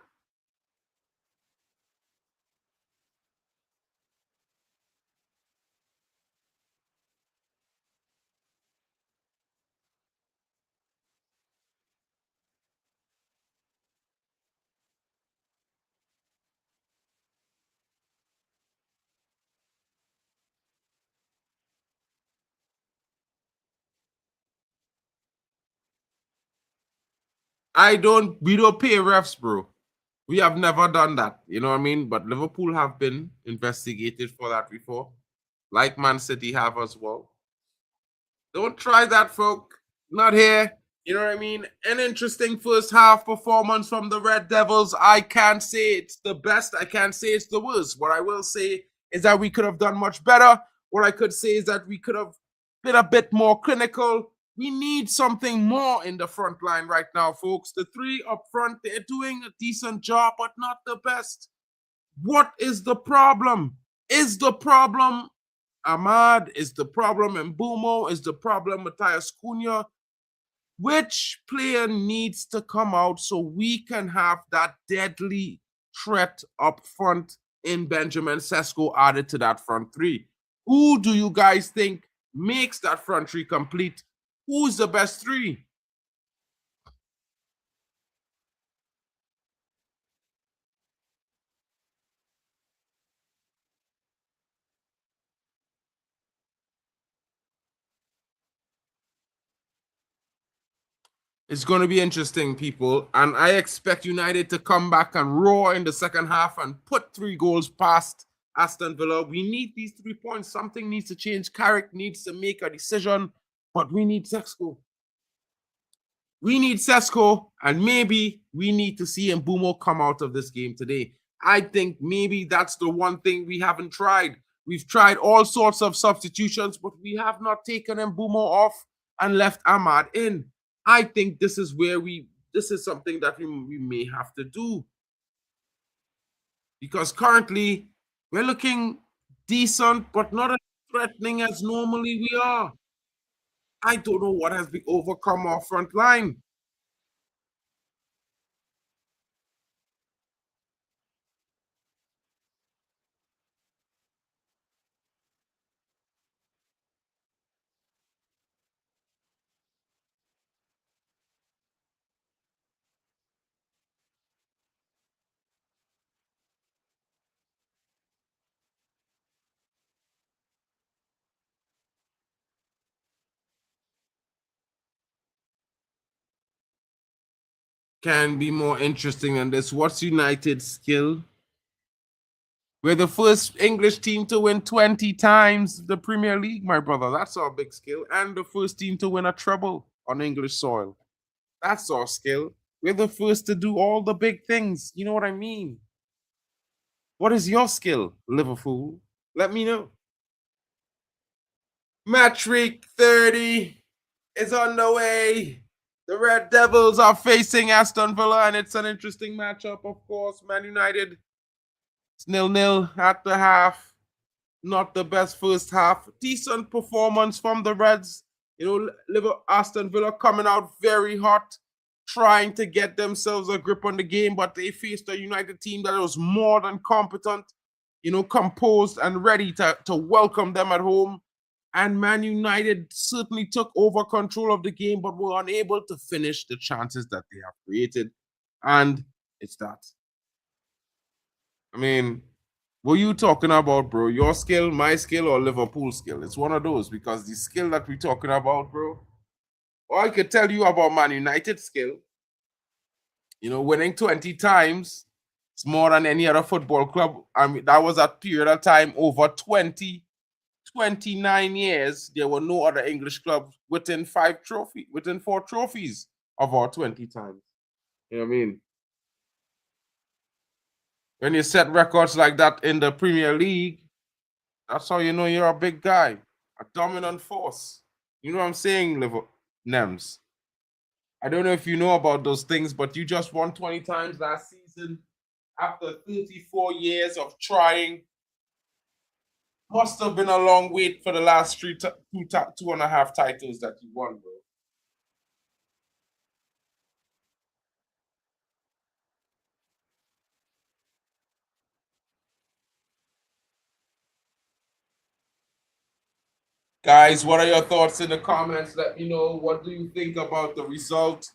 Speaker 1: We don't pay refs, bro. We have never done that. You know what I mean? But Liverpool have been investigated for that before. Like Man City have as well. Don't try that, folk. Not here. You know what I mean? An interesting first half performance from the Red Devils. I can't say it's the best. I can't say it's the worst. What I will say is that we could have done much better. What I could say is that we could have been a bit more clinical. We need something more in the front line right now, folks. The three up front, they're doing a decent job, but not the best. What is the problem? Is the problem Ahmad? Is the problem Mbeumo? Is the problem Matthias Cunha? Which player needs to come out so we can have that deadly threat up front in Benjamin Sesko added to that front three? Who do you guys think makes that front three complete? Who's the best three? It's going to be interesting, people. And I expect United to come back and roar in the second half and put 3 goals past Aston Villa. We need these 3 points. Something needs to change. Carrick needs to make a decision, but we need Sesko. We need Sesko, and maybe we need to see Mbeumo come out of this game today. I think maybe that's the one thing we haven't tried. We've tried all sorts of substitutions, but we have not taken Mbeumo off and left Ahmad in. I think this is where this is something that we may have to do. Because currently, we're looking decent, but not as threatening as normally we are. I don't know what has been overcome our front line. Can be more interesting than this. What's United's skill? We're the first English team to win 20 times the Premier League, my brother. That's our big skill. And the first team to win a treble on English soil. That's our skill. We're the first to do all the big things. You know what I mean? What is your skill, Liverpool? Let me know. Match week 30 is on the way. The Red Devils are facing Aston Villa, and it's an interesting matchup, of course. Man United, it's 0-0 at the half. Not the best first half. Decent performance from the Reds. Aston Villa coming out very hot, trying to get themselves a grip on the game, but they faced a United team that was more than competent, composed and ready to welcome them at home. And Man United certainly took over control of the game, but were unable to finish the chances that they have created. And it's that. I mean, what are you talking about, bro? Your skill, my skill, or Liverpool skill? It's one of those, because the skill that we're talking about, bro, or I could tell you about Man United skill. Winning 20 times, it's more than any other football club. I mean, that was a period of time over 29 years. There were no other English clubs within four trophies of our 20 times. You know what I mean? When you set records like that in the Premier League, that's how you know you're a big guy, a dominant force. You know what I'm saying, Nems? I don't know if you know about those things, but you just won 20 times last season after 34 years of trying. Must have been a long wait for the last two and a half titles that you won, bro. Guys, what are your thoughts in the comments? Let me know. What do you think about the result?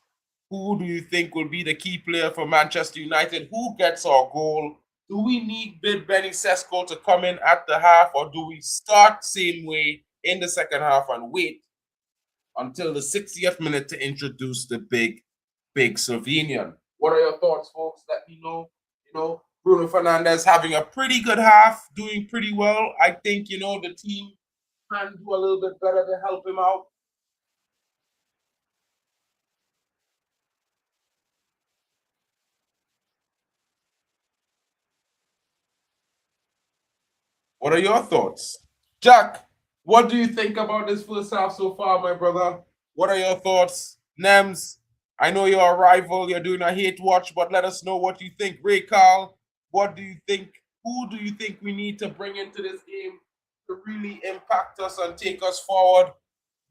Speaker 1: Who do you think will be the key player for Manchester United? Who gets our goal? Do we need Benny Sesko to come in at the half, or do we start same way in the second half and wait until the 60th minute to introduce the big Slovenian? What are your thoughts, folks? Let me know. Bruno Fernandes having a pretty good half, doing pretty well. I think, the team can do a little bit better to help him out. What are your thoughts? Jack, what do you think about this first half so far, my brother? What are your thoughts? Nems, I know you're a rival, you're doing a hate watch, but let us know what you think. Ray Carl, what do you think? Who do you think we need to bring into this game to really impact us and take us forward?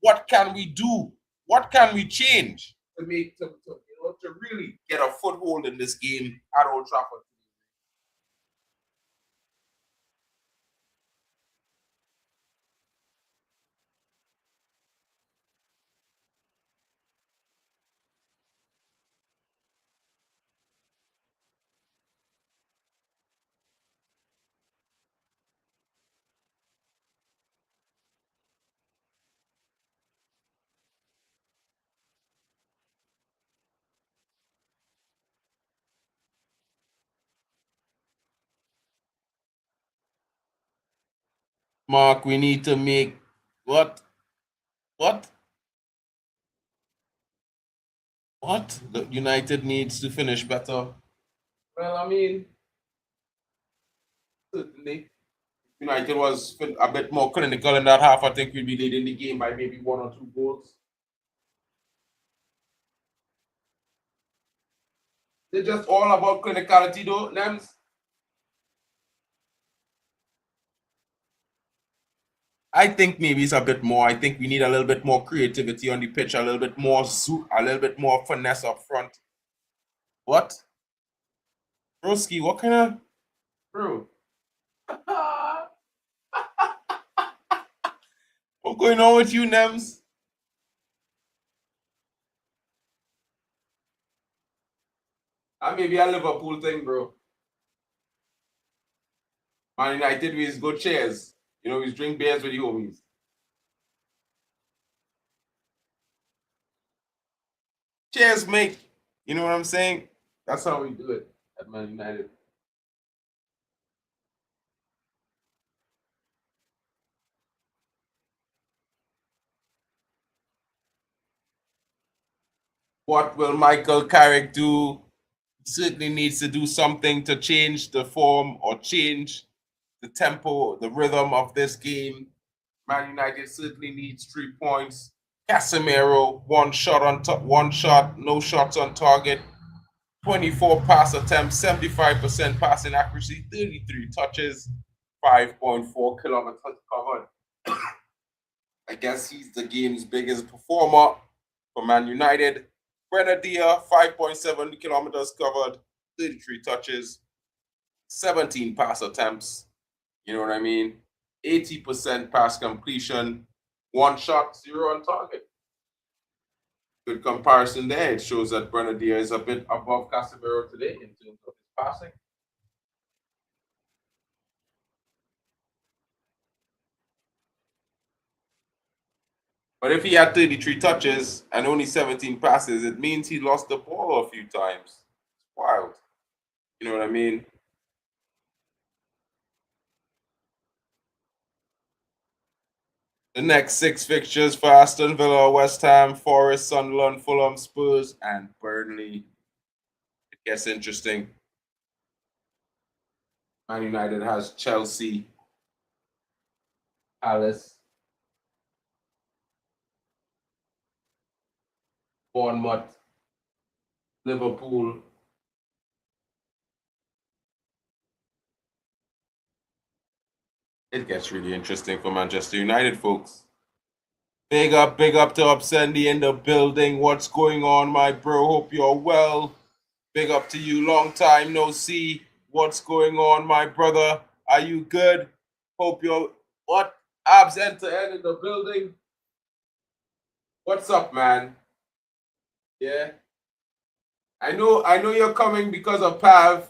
Speaker 1: What can we do? What can we change to make to really get a foothold in this game at Old Trafford? Mark, we need to make what? What? What? The United needs to finish better. Well, I mean, certainly. United was a bit more clinical in that half. I think we'd be leading the game by maybe 1 or 2 goals. They're just all about clinicality, though, Nems. I think maybe it's a bit more. I think we need a little bit more creativity on the pitch, a little bit more a little bit more finesse up front. What? Broski, what kind of bro? What's going on with you, Nems? That may be a Liverpool thing, bro. Man United with go chairs. We drink beers with the homies. Cheers, mate. You know what I'm saying? That's how we do it at Man United. What will Michael Carrick do? He certainly needs to do something to change the form or change the tempo, the rhythm of this game. Man United certainly needs 3 points. Casemiro, one shot, no shots on target. 24 pass attempts, 75% passing accuracy, 33 touches, 5.4 kilometers covered. I guess he's the game's biggest performer for Man United. Grenadier, 5.7 kilometers covered, 33 touches, 17 pass attempts. You know what I mean? 80% pass completion, 1 shot, 0 on target. Good comparison there. It shows that Grenadier is a bit above Casemiro today in terms of his passing. But if he had 33 touches and only 17 passes, it means he lost the ball a few times. It's wild. You know what I mean? The next 6 fixtures for Aston Villa, West Ham, Forest, Sunderland, Fulham, Spurs, and Burnley. It gets interesting. Man United has Chelsea, Palace, Bournemouth, Liverpool. It gets really interesting for Manchester United, folks. Big up to Upsendy in the building. What's going on, my bro? Hope you're well. Big up to you. Long time no see. What's going on, my brother? Are you good? Hope you're what? Abs enter in the building. What's up, man? Yeah. I know you're coming because of Pav.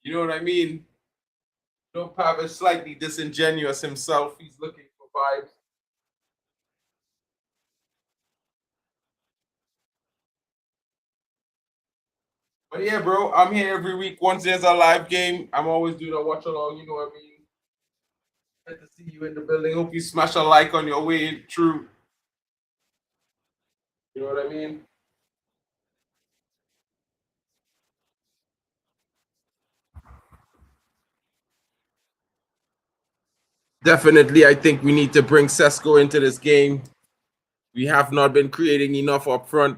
Speaker 1: You know what I mean? You know, Pav is slightly disingenuous himself. He's looking for vibes. But yeah, bro, I'm here every week. Once there's a live game, I'm always doing a watch along. You know what I mean? Good to see you in the building. Hope you smash a like on your way through. You know what I mean? Definitely, I think we need to bring Sesko into this game. We have not been creating enough up front.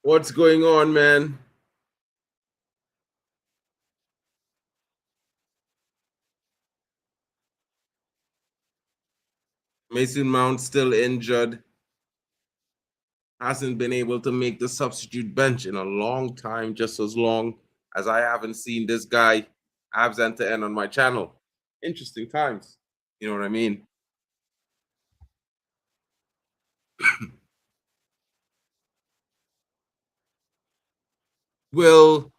Speaker 1: What's going on, man? Mason Mount still injured. Hasn't been able to make the substitute bench in a long time, just as long as I haven't seen this guy abs end to end on my channel. Interesting times. You know what I mean? Will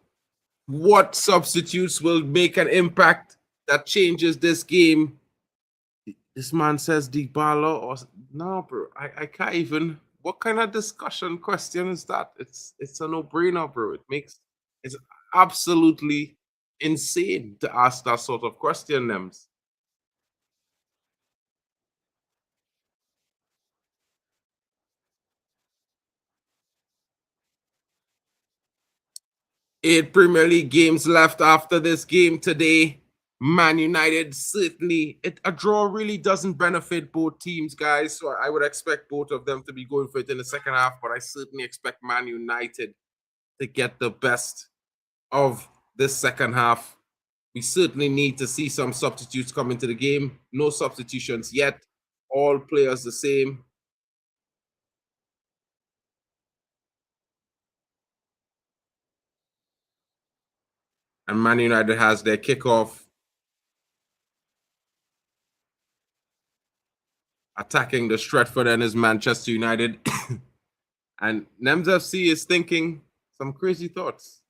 Speaker 1: what substitutes will make an impact that changes this game? This man says Dybala or no, bro. I can't even. What kind of discussion question is that? It's a no-brainer, bro. It's absolutely insane to ask that sort of question, Nems. 8 Premier League games left after this game today. Man United certainly a draw really doesn't benefit both teams, guys. So I would expect both of them to be going for it in the second half, but I certainly expect Man United to get the best of this second half. We certainly need to see some substitutes come into the game. No substitutions yet. All players the same. And Man United has their kickoff attacking the Stretford and his Manchester United. And Nems FC is thinking some crazy thoughts,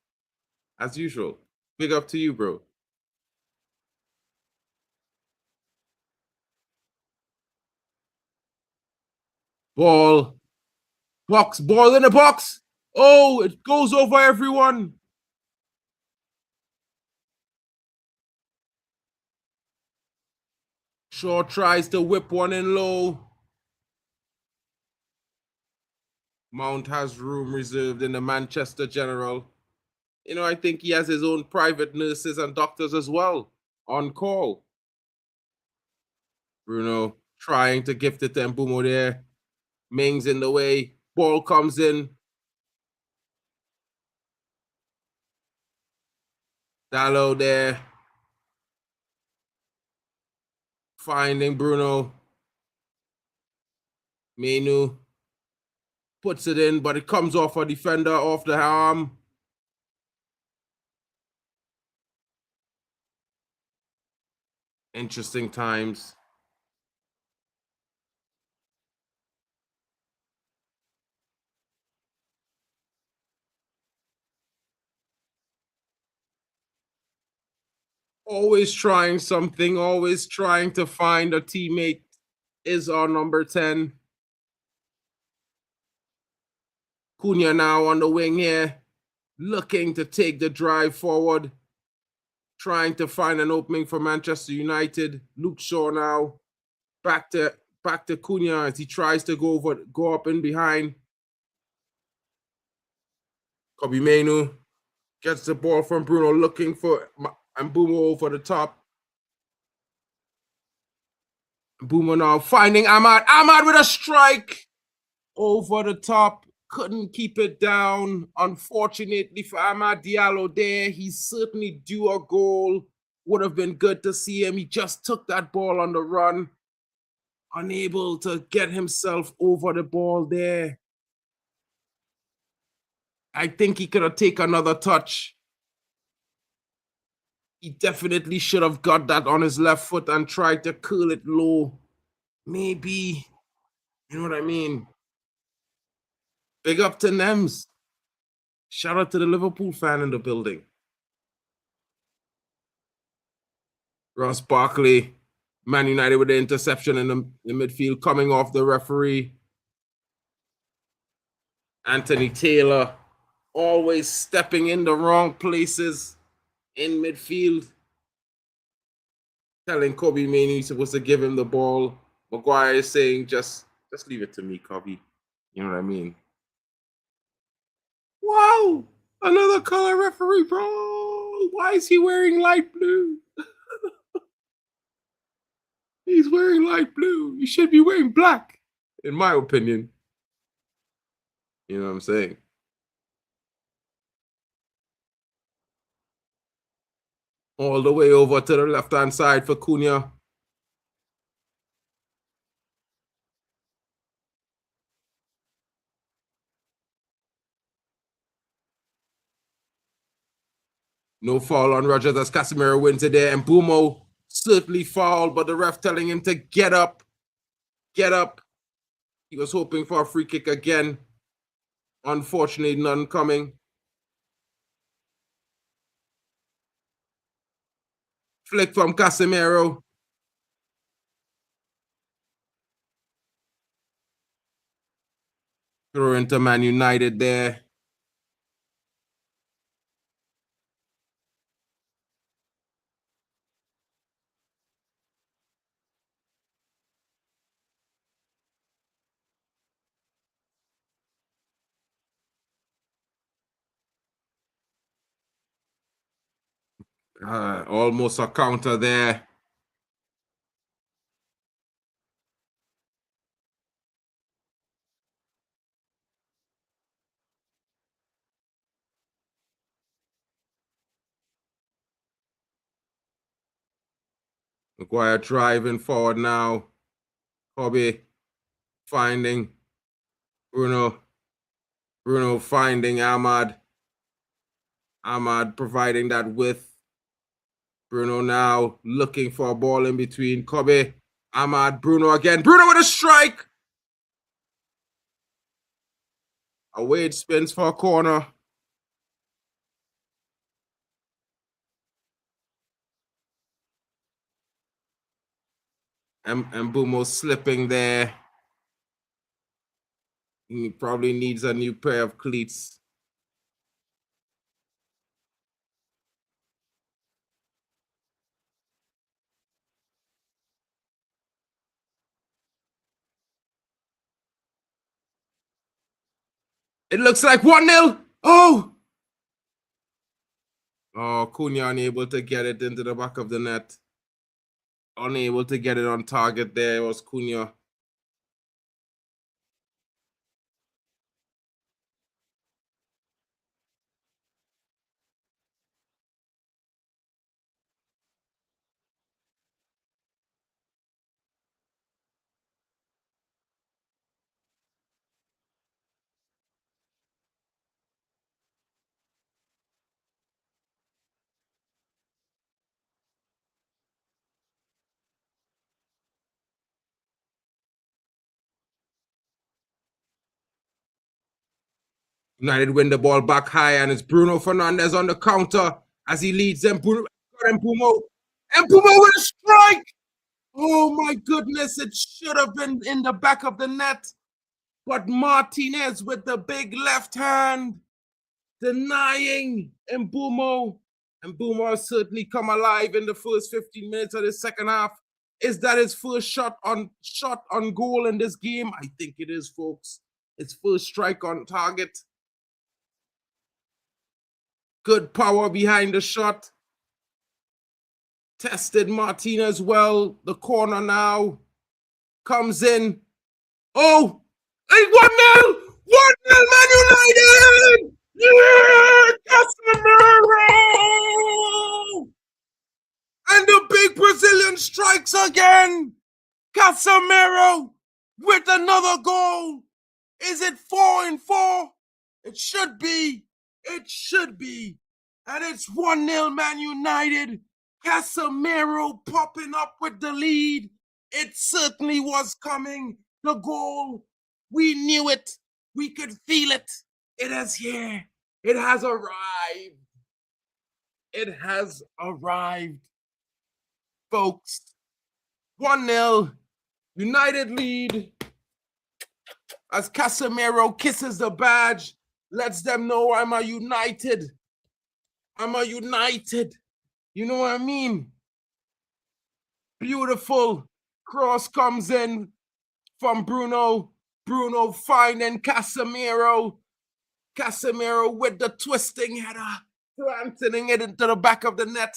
Speaker 1: as usual. Big up to you, bro. Ball. Box. Ball in the box. Oh, it goes over everyone. Shaw tries to whip one in low. Mount has room reserved in the Manchester General. I think he has his own private nurses and doctors as well on call. Bruno trying to gift it to Mbumo there. Ming's in the way. Ball comes in. Dallo there. Finding Bruno. Menu puts it in, but it comes off a defender off the arm. Interesting times. Always trying something, always trying to find a teammate is our number 10. Cunha now on the wing here, looking to take the drive forward, trying to find an opening for Manchester United. Luke Shaw now back to Cunha as he tries to go up in behind. Kobe Mainu gets the ball from Bruno, looking for Mbumo over the top. Mbumo now finding Ahmad. Ahmad with a strike over the top. Couldn't keep it down. Unfortunately for Amad Diallo there, he's certainly due a goal. Would have been good to see him. He just took that ball on the run. Unable to get himself over the ball there. I think he could have taken another touch. He definitely should have got that on his left foot and tried to curl it low. Maybe, you know what I mean? Big up to Nems. Shout out to the Liverpool fan in the building. Ross Barkley, Man United with the interception in the midfield coming off the referee. Anthony Taylor always stepping in the wrong places in midfield. Telling Kobe Mainoo he's supposed to give him the ball. Maguire is saying, just leave it to me, Kobe. You know what I mean? Wow! Another color referee, bro! Why is he wearing light blue? He's wearing light blue. He should be wearing black, in my opinion. You know what I'm saying? All the way over to the left-hand side for Cunha. No foul on Rogers as Casemiro wins it there. And Mbumo certainly fouled, but the ref telling him to get up. Get up. He was hoping for a free kick again. Unfortunately, none coming. Flick from Casemiro. Throw into Man United there. Almost a counter there. Maguire driving forward now. Kobe finding Bruno. Bruno finding Ahmad. Ahmad providing that width. Bruno now looking for a ball in between. Kobe, Ahmad, Bruno again. Bruno with a strike. Away it spins for a corner. And Mbumo slipping there. He probably needs a new pair of cleats. It looks like 1-0. Oh! Oh, Cunha unable to get it into the back of the net. Unable to get it on target there was Cunha. United win the ball back high, and it's Bruno Fernandes on the counter as he leads them. Bruno and Pumo. And Pumo with a strike! Oh my goodness, it should have been in the back of the net. But Martinez with the big left hand denying Mbumo. And Mbumo has certainly come alive in the first 15 minutes of the second half. Is that his first shot on goal in this game? I think it is, folks. It's first strike on target. Good power behind the shot. Tested Martinez well. The corner now comes in. Oh, 1-0! 1-0 Man United! Yeah! Casemiro! And the big Brazilian strikes again. Casemiro with another goal. Is it 4-4? It should be. It should be. And it's 1-0 Man United. Casemiro popping up with the lead. It certainly was coming. The goal. We knew it. We could feel it. It is here. It has arrived. It has arrived, folks. 1-0. United lead as Casemiro kisses the badge, lets them know I'm a United. I'm a United. You know what I mean? Beautiful. Cross comes in from Bruno. Bruno finding Casemiro. Casemiro with the twisting header, planting it into the back of the net.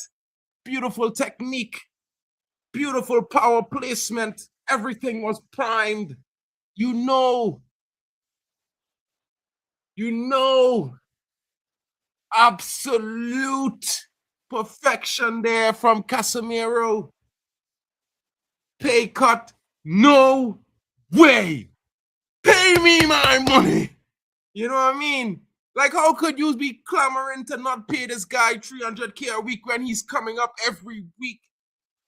Speaker 1: Beautiful technique. Beautiful power placement. Everything was primed. You know, absolute perfection there from Casemiro. Pay cut, no way. Pay me my money. You know what I mean? Like, how could you be clamoring to not pay this guy 300K a week when he's coming up every week?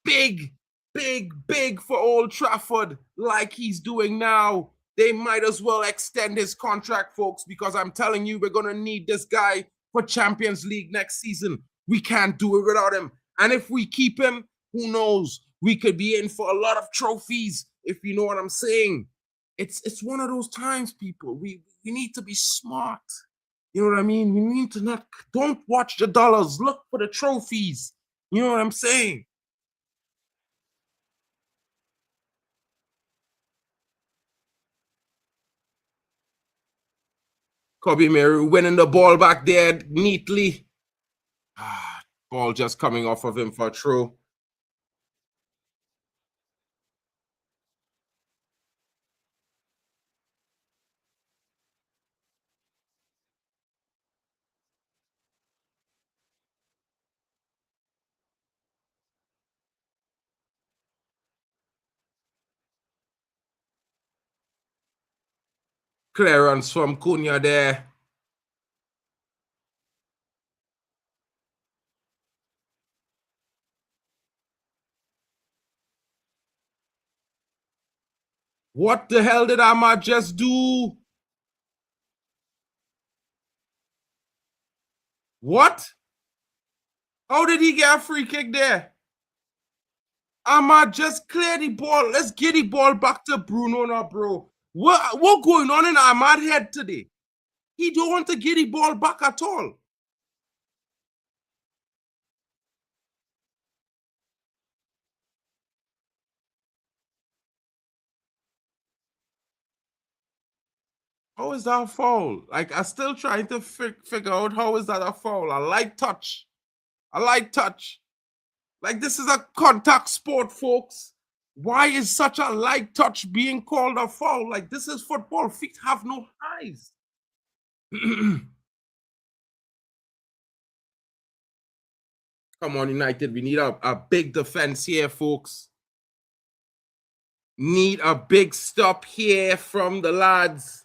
Speaker 1: Big, big, big for Old Trafford, like he's doing now. They might as well extend his contract, folks, because I'm telling you, we're going to need this guy for Champions League next season. We can't do it without him. And if we keep him, who knows? We could be in for a lot of trophies, if you know what I'm saying. It's one of those times, people. We need to be smart. You know what I mean? We need to don't watch the dollars. Look for the trophies. You know what I'm saying? Kobe Mary winning the ball back there neatly. Ball just coming off of him for a throw. Clearance from Cunha there. What the hell did Ahmad just do? What? How did he get a free kick there? Ahmad just clear the ball. Let's get the ball back to Bruno now, bro. What going on in Ahmad's head today? He don't want to get the ball back at all. How is that a foul? Like, I'm still trying to figure out how is that a foul. A light touch. A light touch. Like, this is a contact sport, folks. Why is such a light touch being called a foul? Like, this is football. Feet have no eyes. Come on, United. We need a big defense here, folks. Need a big stop here from the lads.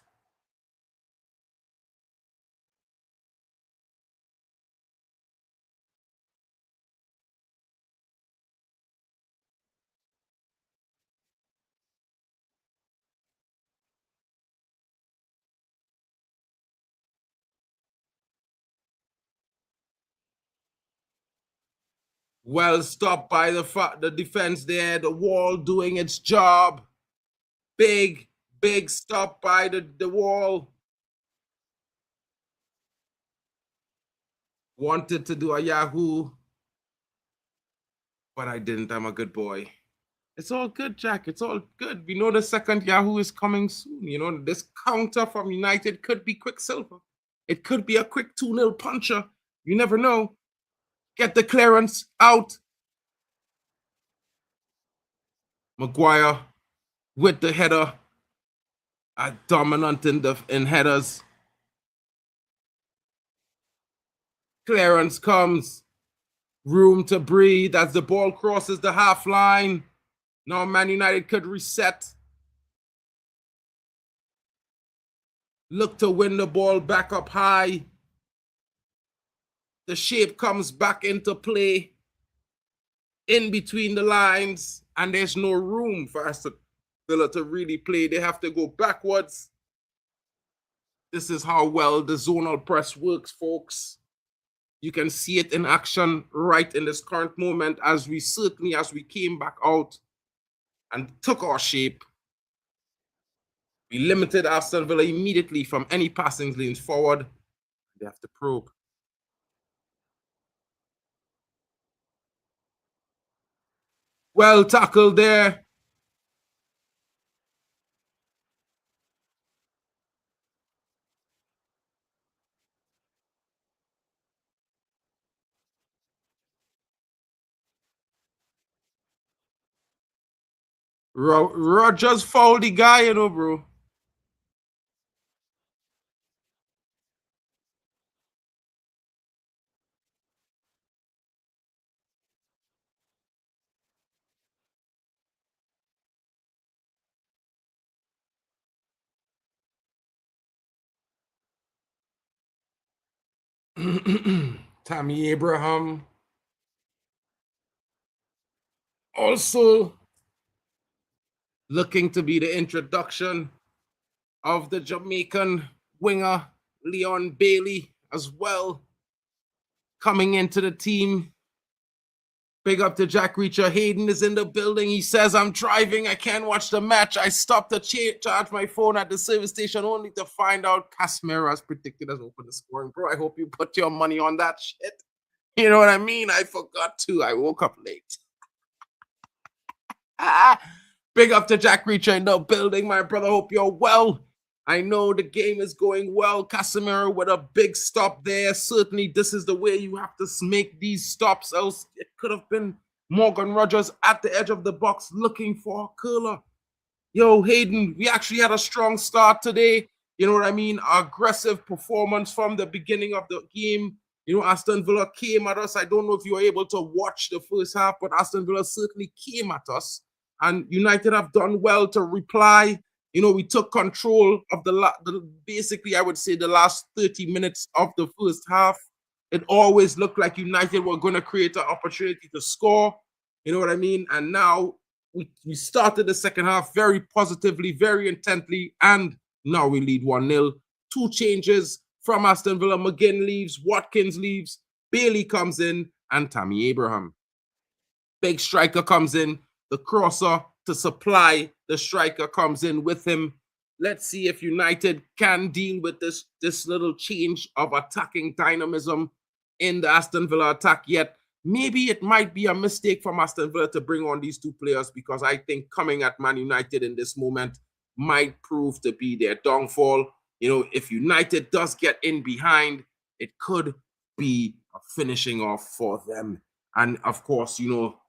Speaker 1: Well stopped by the defense there. The wall doing its job. Big stop by the wall. Wanted to do a Yahoo, but I didn't. I'm a good boy. It's all good, Jack. It's all good. We know the second Yahoo is coming soon. You know, this counter from United could be Quicksilver. It could be a quick 2-0 puncher. You never know. Get the clearance out. Maguire with the header. A dominant in headers. Clearance comes. Room to breathe as the ball crosses the half line. Now Man United could reset. Look to win the ball back up high. The shape comes back into play in between the lines, and there's no room for Aston Villa to really play. They have to go backwards. This is how well the zonal press works, folks. You can see it in action right in this current moment as we came back out and took our shape. We limited Aston Villa immediately from any passing lanes forward. They have to probe. Well tackled there. Rogers fouled the guy, you know, bro. Tammy Abraham also looking to be the introduction of the Jamaican winger Leon Bailey as well, coming into the team. Big up to Jack Reacher. Hayden is in the building. He says, I'm driving. I can't watch the match. I stopped to charge my phone at the service station only to find out Casemiro as predicted as open the scoring. Bro, I hope you put your money on that shit. You know what I mean? I forgot to. I woke up late. Big up to Jack Reacher in the building. My brother, hope you're well. I know the game is going well. Casemiro with a big stop there. Certainly, this is the way you have to make these stops. Else, it could have been Morgan Rogers at the edge of the box looking for a curler. Yo, Hayden, we actually had a strong start today. You know what I mean? Aggressive performance from the beginning of the game. You know, Aston Villa came at us. I don't know if you were able to watch the first half, but Aston Villa certainly came at us. And United have done well to reply. You know, we took control of basically, I would say, the last 30 minutes of the first half. It always looked like United were going to create an opportunity to score. You know what I mean? And now we started the second half very positively, very intently, and now we lead 1-0. 2 changes from Aston Villa. McGinn leaves, Watkins leaves, Bailey comes in, and Tammy Abraham. Big striker comes in. The crosser to supply the striker comes in with him. Let's see if United can deal with this little change of attacking dynamism in the Aston Villa attack yet. Maybe it might be a mistake from Aston Villa to bring on these 2 players because I think coming at Man United in this moment might prove to be their downfall. if United does get in behind, it could be a finishing off for them. And of course,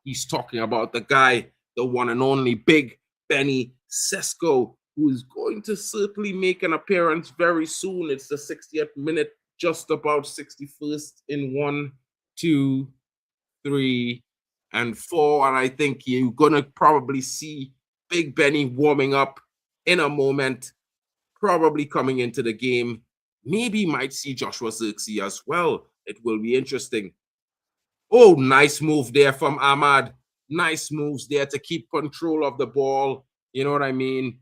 Speaker 1: he's talking about the guy, the one and only Big Benny Sesko, who is going to certainly make an appearance very soon. It's the 60th minute, just about 61st in 1, 2, 3, and 4. And I think you're going to probably see Big Benny warming up in a moment, probably coming into the game. Maybe might see Joshua Zirkzee as well. It will be interesting. Oh, nice move there from Ahmad. Nice moves there to keep control of the ball. You know what I mean?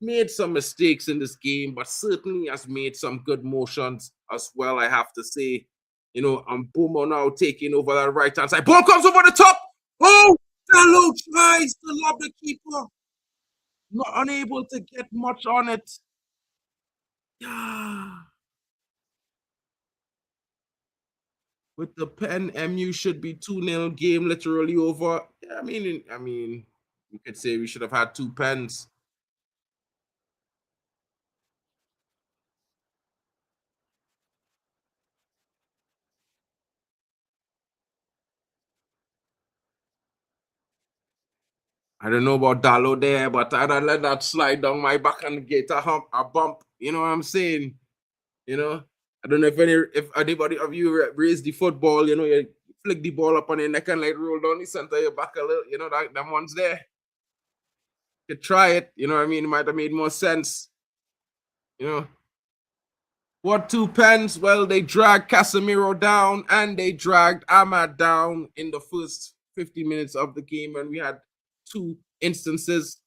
Speaker 1: Made some mistakes in this game, but certainly has made some good motions as well, I have to say. Boomer now taking over that right-hand side. Ball comes over the top. Oh, Dalot tries to lob the keeper. Not unable to get much on it. Yeah. With the pen, MU should be 2-0, game literally over. Yeah, I mean, you could say we should have had 2 pens. I don't know about Dalot there, but I'd let that slide down my back and get a bump. You know what I'm saying? I don't know if anybody of you raise the football, you flick the ball up on your neck and like roll down the center of your back a little, that them ones there. You try it, you know what I mean? It might have made more sense. What 2 pens? Well, they dragged Casemiro down and they dragged Ahmad down in the first 50 minutes of the game, and we had 2 instances.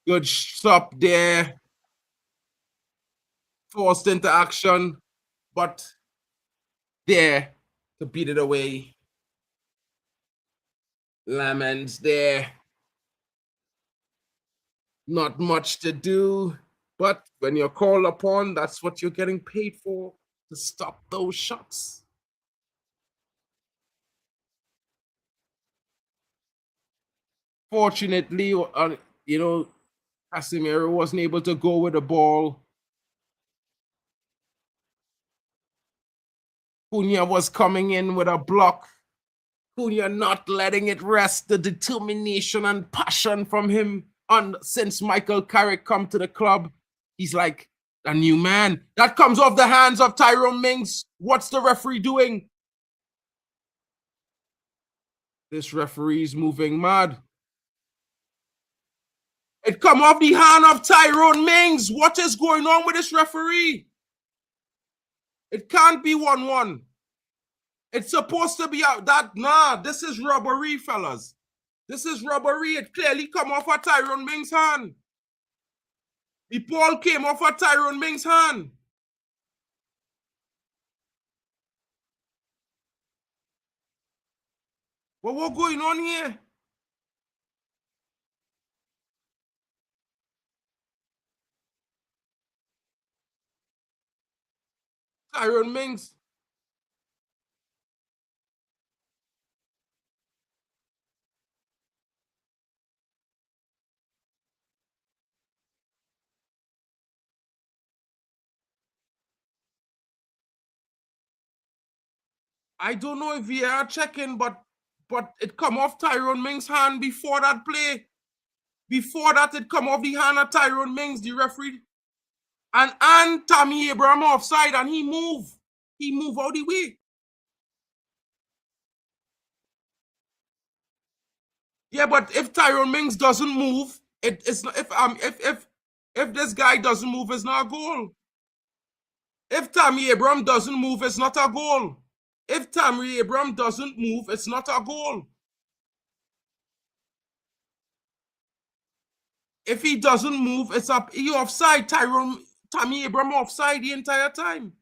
Speaker 1: Good stop there. Forced into action, but there to beat it away. Lamens there. Not much to do, but when you're called upon, that's what you're getting paid for, to stop those shots. Fortunately, Casemiro wasn't able to go with the ball. Cunha was coming in with a block. Cunha not letting it rest. The determination and passion from him since Michael Carrick come to the club. He's like a new man. That comes off the hands of Tyrone Mings. What's the referee doing? This referee's moving mad. It come off the hand of Tyrone Mings. What is going on with this referee? It can't be 1-1. It's supposed to be out. This is robbery, fellas. This is robbery. It clearly come off of Tyrone Mings' hand. The ball came off of Tyrone Mings' hand. Well, what's going on here? Tyrone Mings. I don't know if we are checking, but it come off Tyrone Mings' hand before that play. Before that, it come off the hand of Tyrone Mings, the referee. And Tammy Abraham offside, and he move. He move out the way. Yeah, but if Tyrone Mings doesn't move, it's not. If this guy doesn't move, it's not a goal. If Tammy Abraham doesn't move, it's not a goal. If Tammy Abraham doesn't move, it's not a goal. If he doesn't move, it's up. He offside. Tammy Abraham offside the entire time.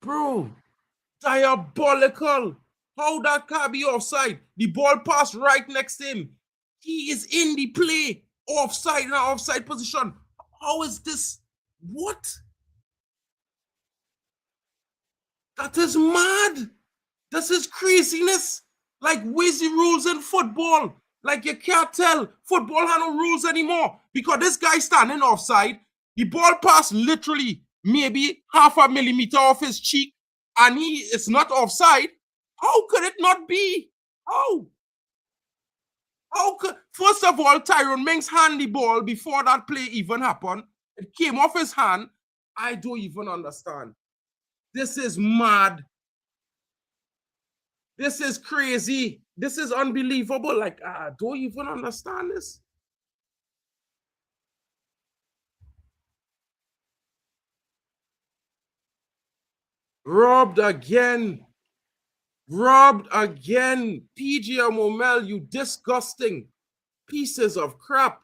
Speaker 1: Bro, diabolical. How that can't be offside? The ball passed right next to him. He is in the play, offside in an offside position. How is this? What? That is mad. This is craziness. Like, where's the rules in football? Like, you can't tell. Football has no rules anymore because this guy standing offside, the ball passed literally maybe half a millimeter off his cheek, and he is not offside. How could it not be? How? How could, first of all, Tyrone Mings hand the ball before that play even happened. It came off his hand. I don't even understand. This is mad. This is crazy. This is unbelievable. Like, I don't even understand this. Robbed again. Robbed again. PG Momel, you disgusting pieces of crap.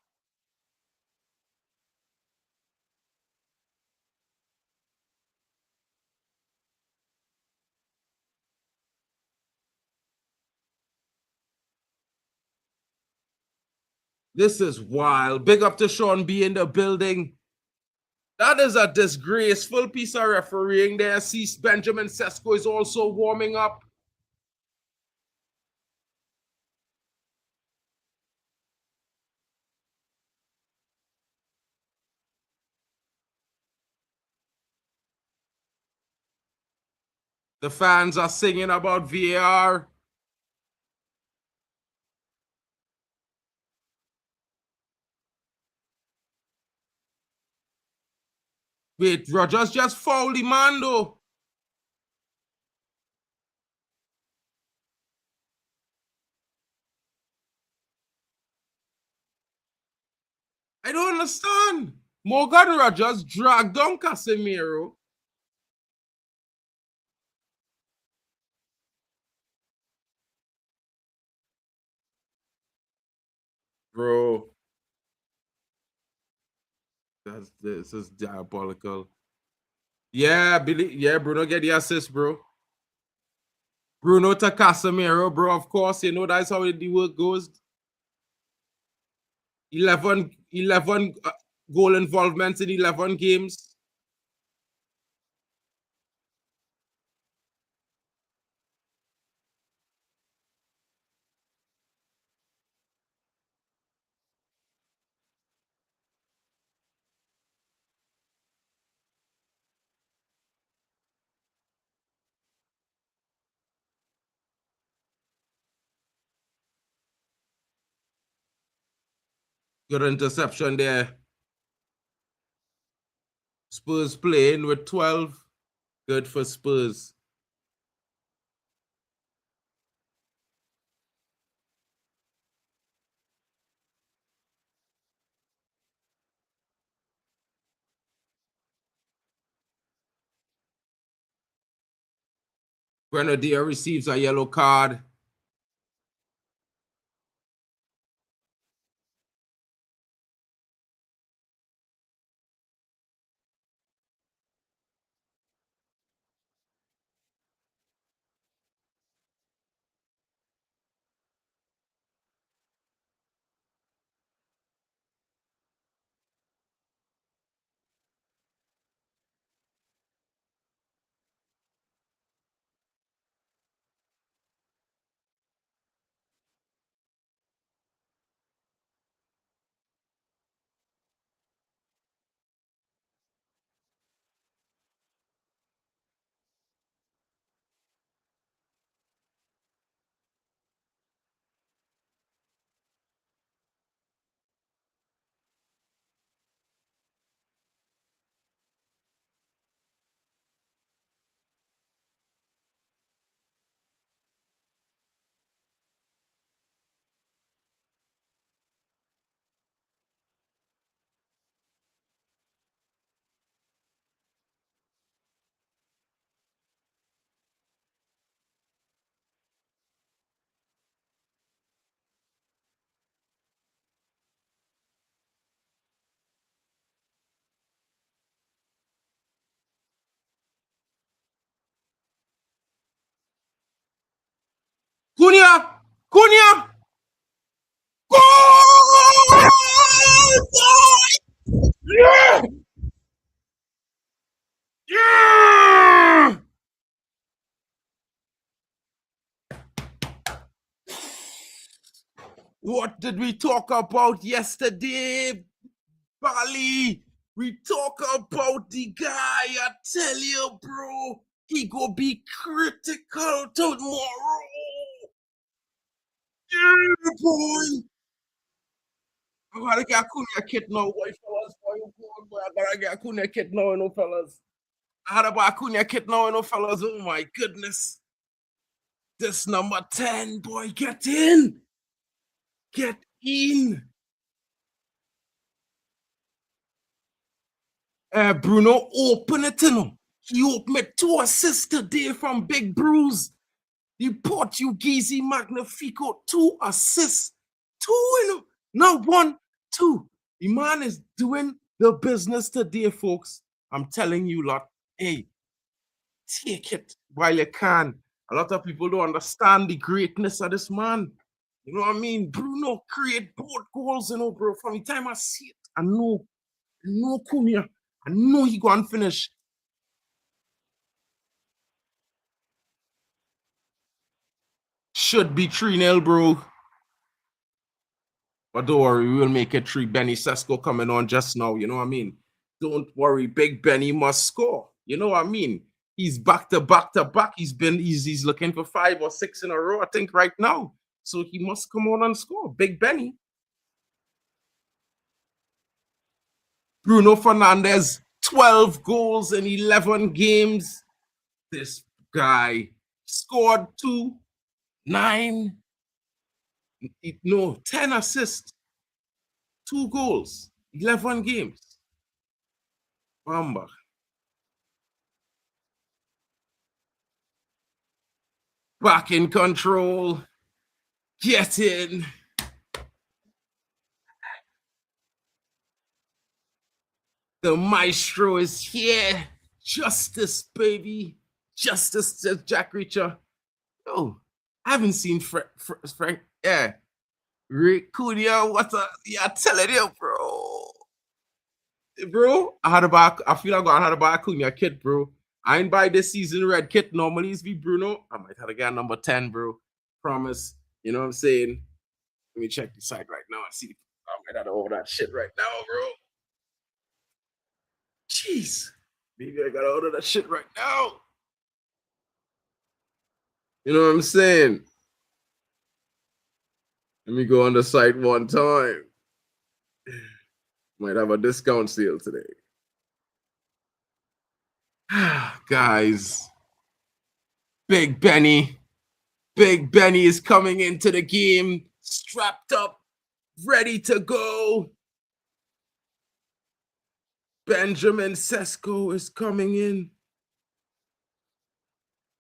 Speaker 1: This is wild. Big up to Sean B in the building. That is a disgraceful piece of refereeing there. See, Benjamin Sesko is also warming up. The fans are singing about VAR. Wait, Rogers just fouled the man though. I don't understand. Morgan Rogers dragged down Casemiro. Bro, this is diabolical. Yeah, Billy. Yeah, Bruno get the assist, bro. Bruno to Casemiro, bro. Of course, you know that's how the work goes. 11 goal involvements in 11 games. Good interception there. Spurs playing with 12. Good for Spurs. Grenadier receives a yellow card. Cunha! Cunha! Goal! Yeah! Yeah! What did we talk about yesterday, Bali? We talk about the guy, I tell you, bro. He go be critical tomorrow. Yeah, boy. I gotta get Cunha kit now, boy, fellas. Boy, I gotta get Cunha kit now, you know, fellas. I had about Cunha kit now, you know, fellas. Oh my goodness. This number 10, boy, get in. Get in. Bruno, open it to him. He opened 2 assists today from Big Bruce. The Portuguese Magnifico, 2 assists. 2 in him. Not 1, 2. The man is doing the business today, folks. I'm telling you, lot. Hey, take it while you can. A lot of people don't understand the greatness of this man. You know what I mean? Bruno create both goals, you know, bro. From the time I see it, I know Cunha. I know he go and finish. Should be 3-0, bro. But don't worry, we will make it 3. Benny Sesko coming on just now. You know what I mean? Don't worry, Big Benny must score. You know what I mean? He's back to back to back. He's looking for 5 or 6 in a row, I think, right now. So he must come on and score. Big Benny. Bruno Fernandes, 12 goals in 11 games. This guy scored 2, 9, no, 10 assists, 2 goals, 11 games. Bamba. Back in control. Get in. The maestro is here. Justice, baby. Justice, says Jack Reacher. Oh, I haven't seen Frank. Yeah. Rick Cunha, what a. Yeah, telling you, bro. Bro, I feel like I had a buy Cunha kit, bro. I ain't buy this season red kit. Normally it's be Bruno. I might have to get number 10, bro. Promise. You know what I'm saying? Let me check the site right now and see. I might have to order that shit right now, bro. Jeez. Maybe I gotta order that shit right now. You know what I'm saying? Let me go on the site one time. Might have a discount sale today. Guys, Big Benny. Big Benny is coming into the game, strapped up, ready to go. Benjamin Sesko is coming in.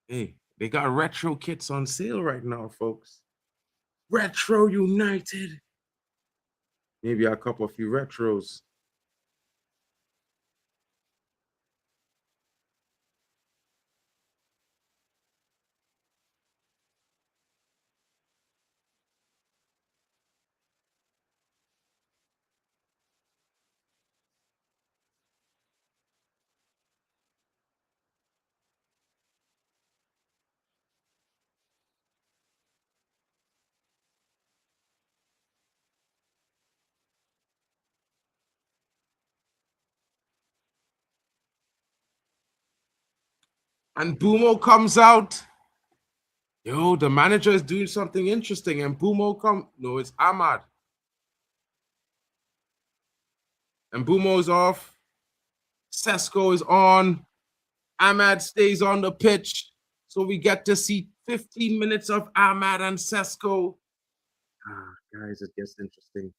Speaker 1: Hey, they got retro kits on sale right now, folks. Retro United. Maybe I'll cop a few retros. And Bumo comes out. Yo, the manager is doing something interesting. And Bumo no, it's Ahmad. And Bumo is off. Sesko is on. Ahmad stays on the pitch. So we get to see 15 minutes of Ahmad and Sesko. Guys, it gets interesting.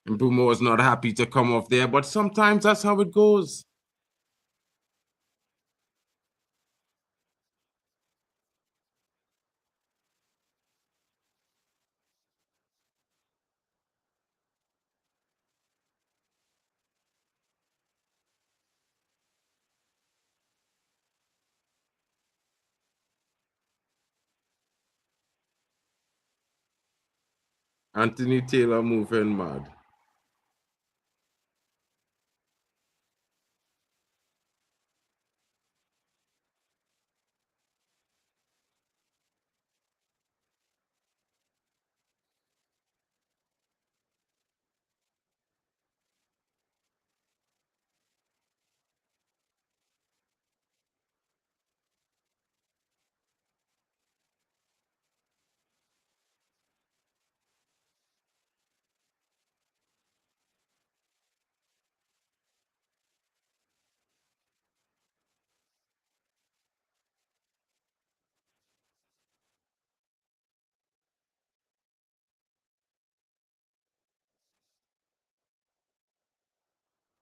Speaker 1: And Bumo was not happy to come off there, but sometimes that's how it goes. Anthony Taylor moving mad.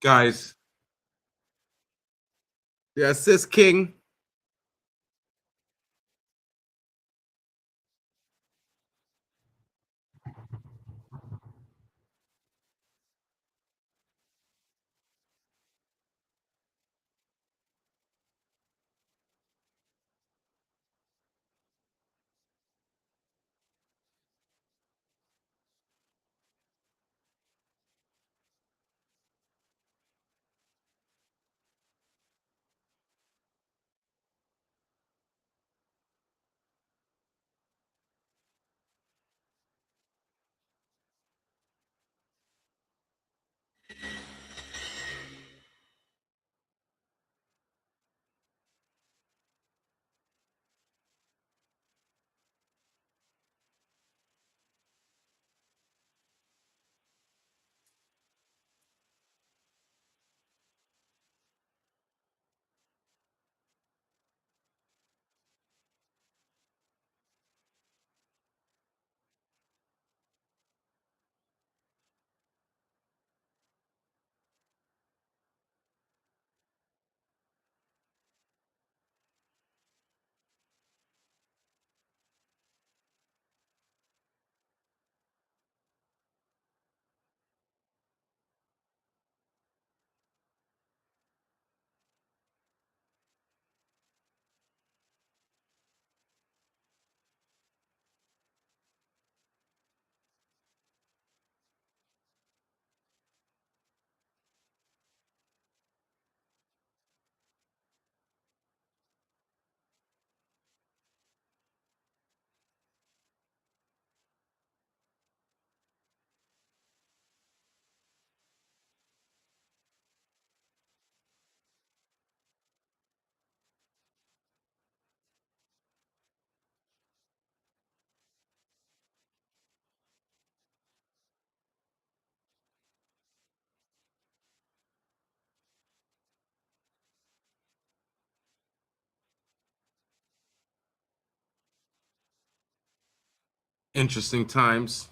Speaker 1: Guys, the assist king. Interesting times.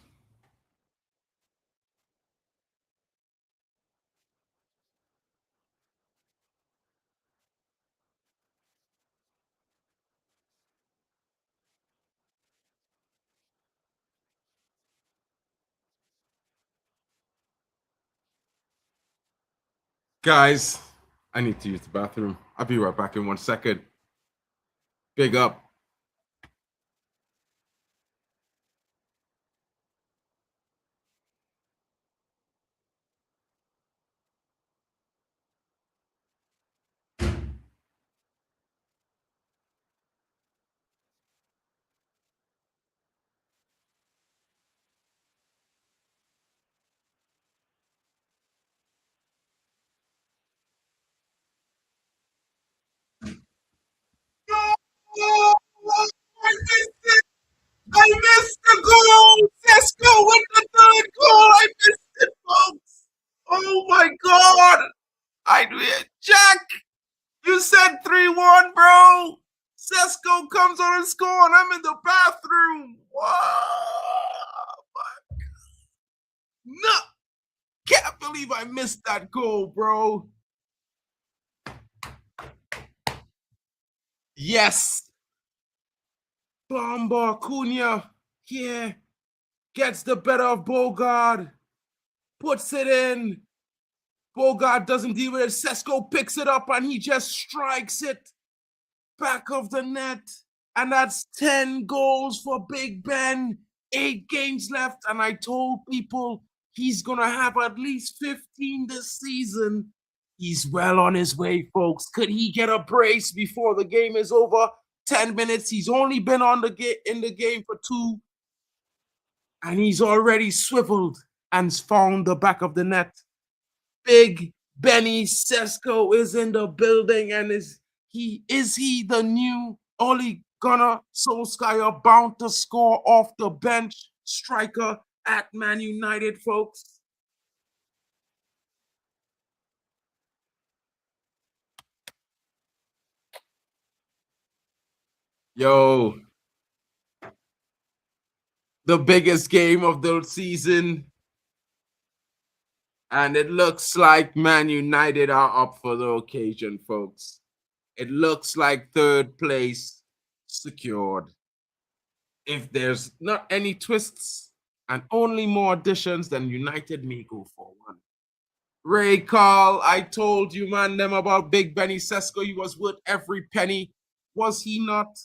Speaker 1: Guys, I need to use the bathroom. I'll be right back in 1 second. Big up. Oh, I missed it. I missed the goal. Sesko with the third goal. I missed it, folks. Oh my God. Jack, you said 3-1, bro. Sesko comes on and score, and I'm in the bathroom. Whoa. No. Can't believe I missed that goal, bro. Yes. Bomba Cunha. Yeah. Gets the better of Bogard. Puts it in. Bogard doesn't deal with it. Sesko picks it up and he just strikes it back of the net. And that's 10 goals for Big Ben. 8 games left, and I told people he's going to have at least 15 this season. He's well on his way, folks. Could he get a brace before the game is over? 10 minutes. He's only been on in the game for 2, and he's already swiveled and found the back of the net. Big Benny Sesko is in the building, and is he the new Ole Gunnar Solskjaer, bound to score off the bench striker at Man United, folks? Yo, the biggest game of the season, and it looks like Man United are up for the occasion, folks. It looks like third place secured. If there's not any twists and only more additions, then United may go for one. Ray Carl, I told you, man, them about Big Benny Sesko. He was worth every penny. Was he not?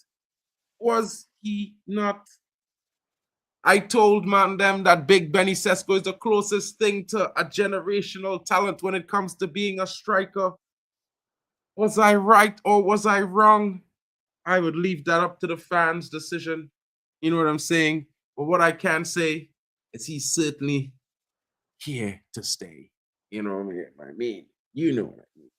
Speaker 1: Was he not? I told man them that Big Benny Sesko is the closest thing to a generational talent when it comes to being a striker. Was I right or was I wrong? I would leave that up to the fans' decision. You know what I'm saying? But what I can say is he's certainly here to stay. You know what I mean? You know what I mean.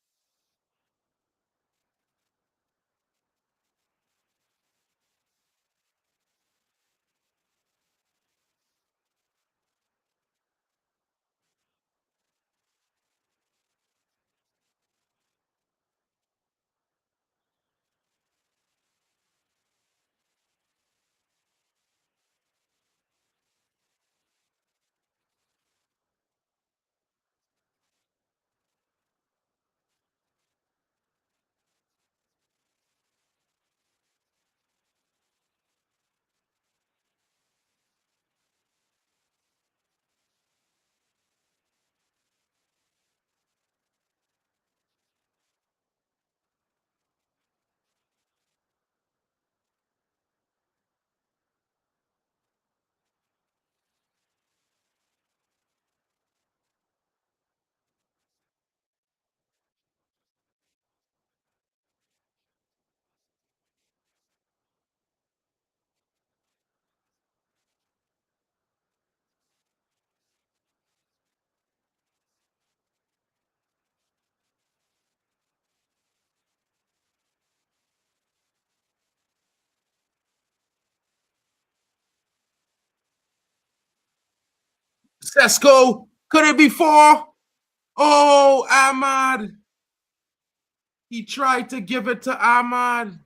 Speaker 1: Sesko, could it be 4? Oh, Ahmad. He tried to give it to Ahmad.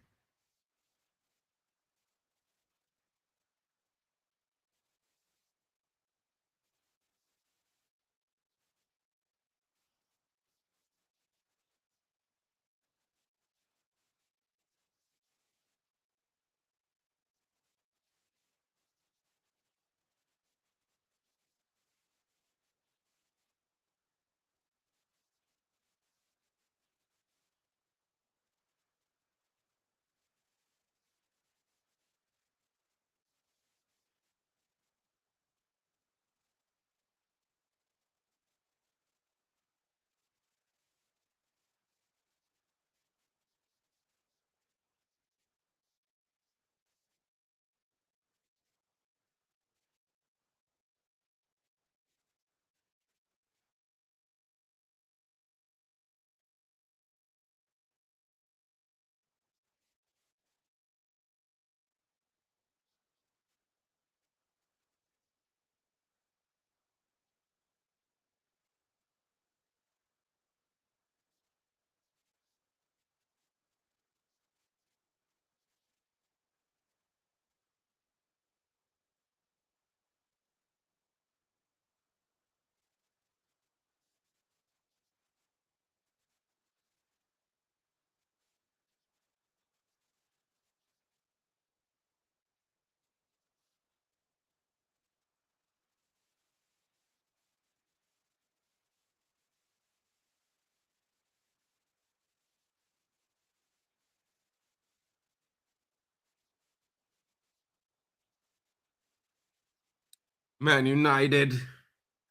Speaker 1: Man United,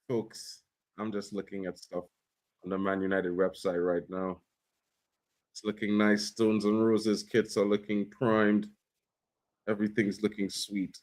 Speaker 1: folks. I'm just looking at stuff on the Man United website right now. It's looking nice. Stones and Roses kits are looking primed. Everything's looking sweet.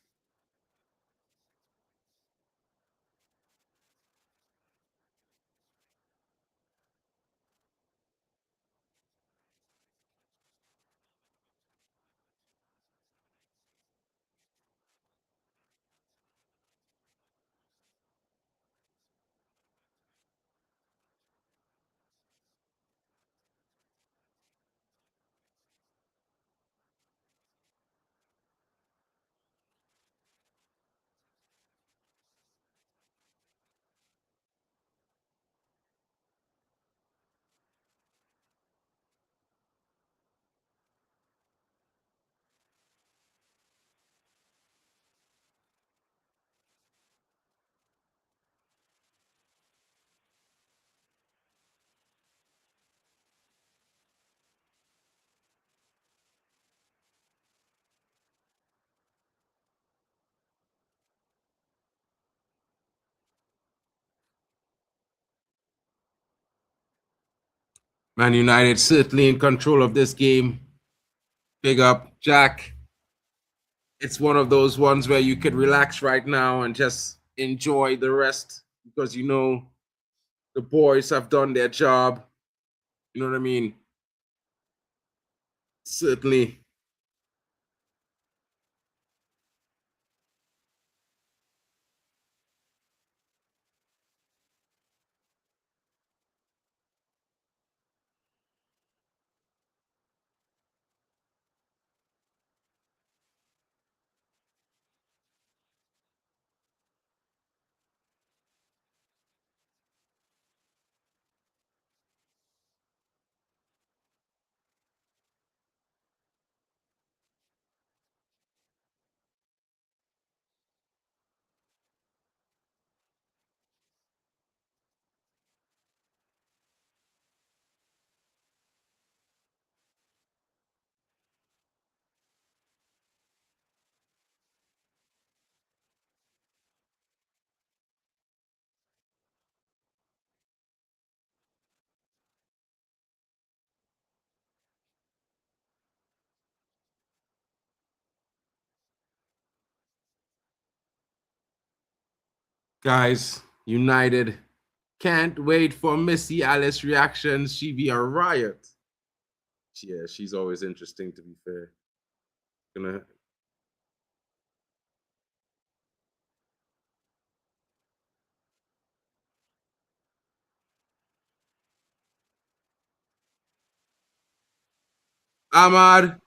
Speaker 1: Man United certainly in control of this game. Big up, Jack. It's one of those ones where you could relax right now and just enjoy the rest because you know the boys have done their job. You know what I mean? Certainly. Guys, United. Can't wait for Missy Alice reactions. She be a riot. Yeah, she's always interesting to be fair. Gonna Ahmad.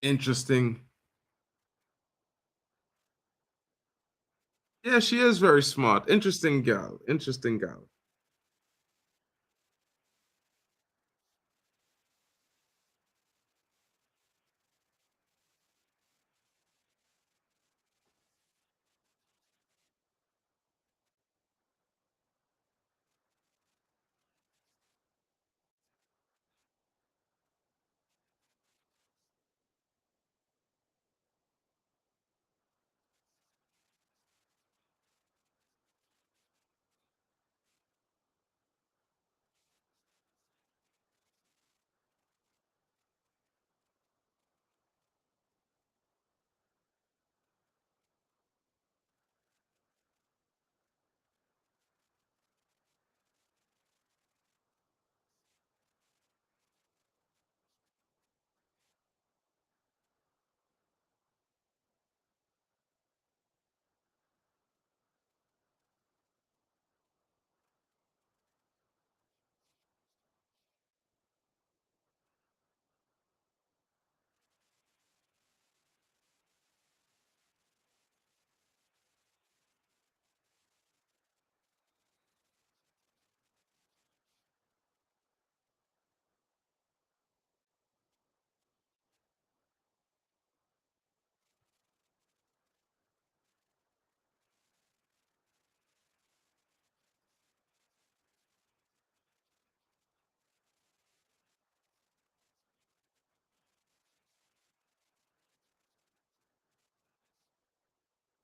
Speaker 1: Interesting. Yeah, she is very smart. Interesting gal. Interesting gal.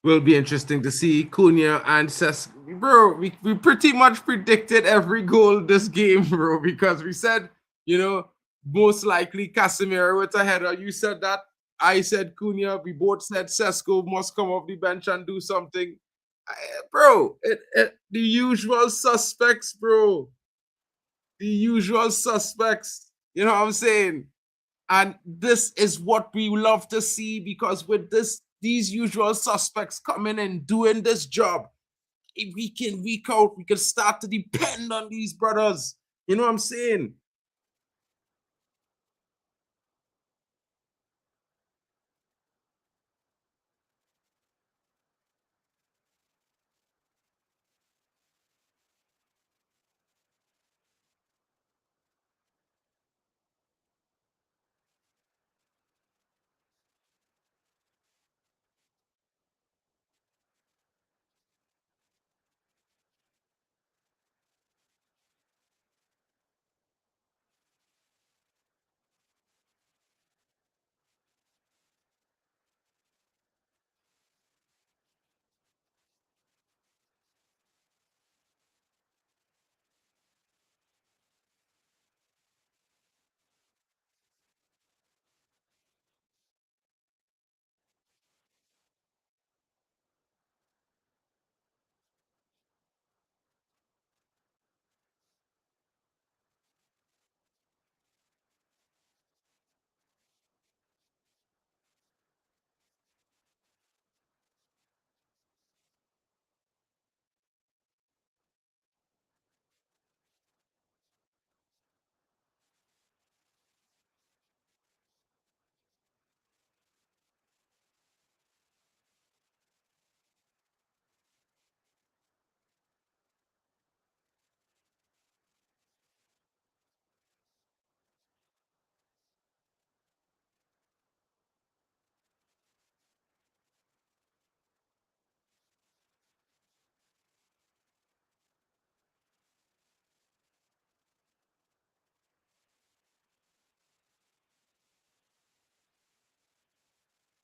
Speaker 1: will be interesting to see Cunha and Cesc. Bro, we pretty much predicted every goal this game, bro, because we said, most likely Casemiro with a header. You said that. I said Cunha. We both said Sesko must come off the bench and do something. Bro, the usual suspects, bro. The usual suspects. You know what I'm saying? And this is what we love to see, because with these usual suspects coming and doing this job, week in, week out, we can start to depend on these brothers. You know what I'm saying?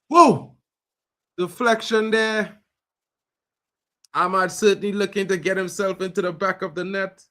Speaker 1: Whoa! Deflection there. Ahmad certainly looking to get himself into the back of the net.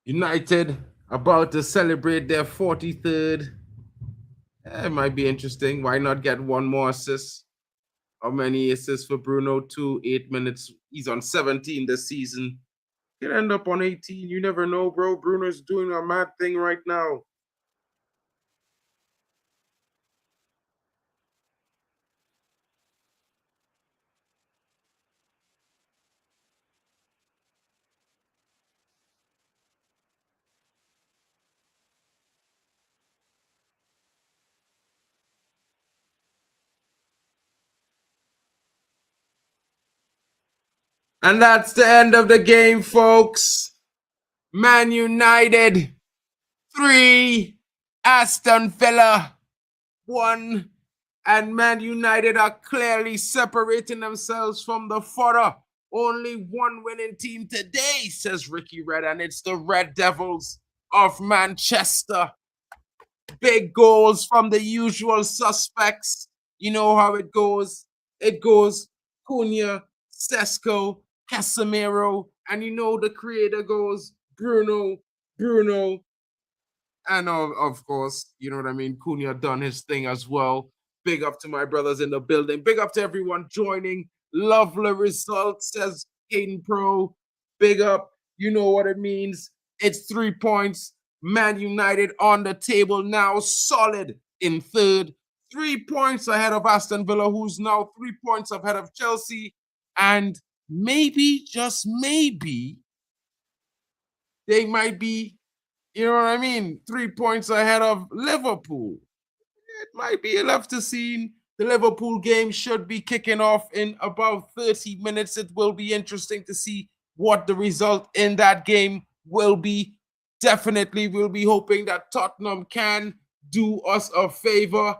Speaker 1: United about to celebrate their 43rd. It might be interesting. Why not get one more assist? How many assists for Bruno? 2, 8 minutes. He's on 17 this season. Could end up on 18. You never know, bro. Bruno's doing a mad thing right now. And that's the end of the game, folks. Man United 3, Aston Villa 1. And Man United are clearly separating themselves from the fodder. Only one winning team today, says Ricky Red, and it's the Red Devils of Manchester. Big goals from the usual suspects. You know how it goes. It goes Cunha, Sesko, Casemiro, and you know the creator goes Bruno, and of course, you know what I mean? Cunha done his thing as well. Big up to my brothers in the building. Big up to everyone joining. Lovely results, says Hayden Pro. Big up. You know what it means. It's 3 points. Man United on the table now, solid in third. 3 points ahead of Aston Villa, who's now 3 points ahead of Chelsea. And maybe, just maybe, they might be, you know what I mean, 3 points ahead of Liverpool. It might be left to see. The Liverpool game should be kicking off in about 30 minutes. It will be interesting to see what the result in that game will be. Definitely, we'll be hoping that Tottenham can do us a favor.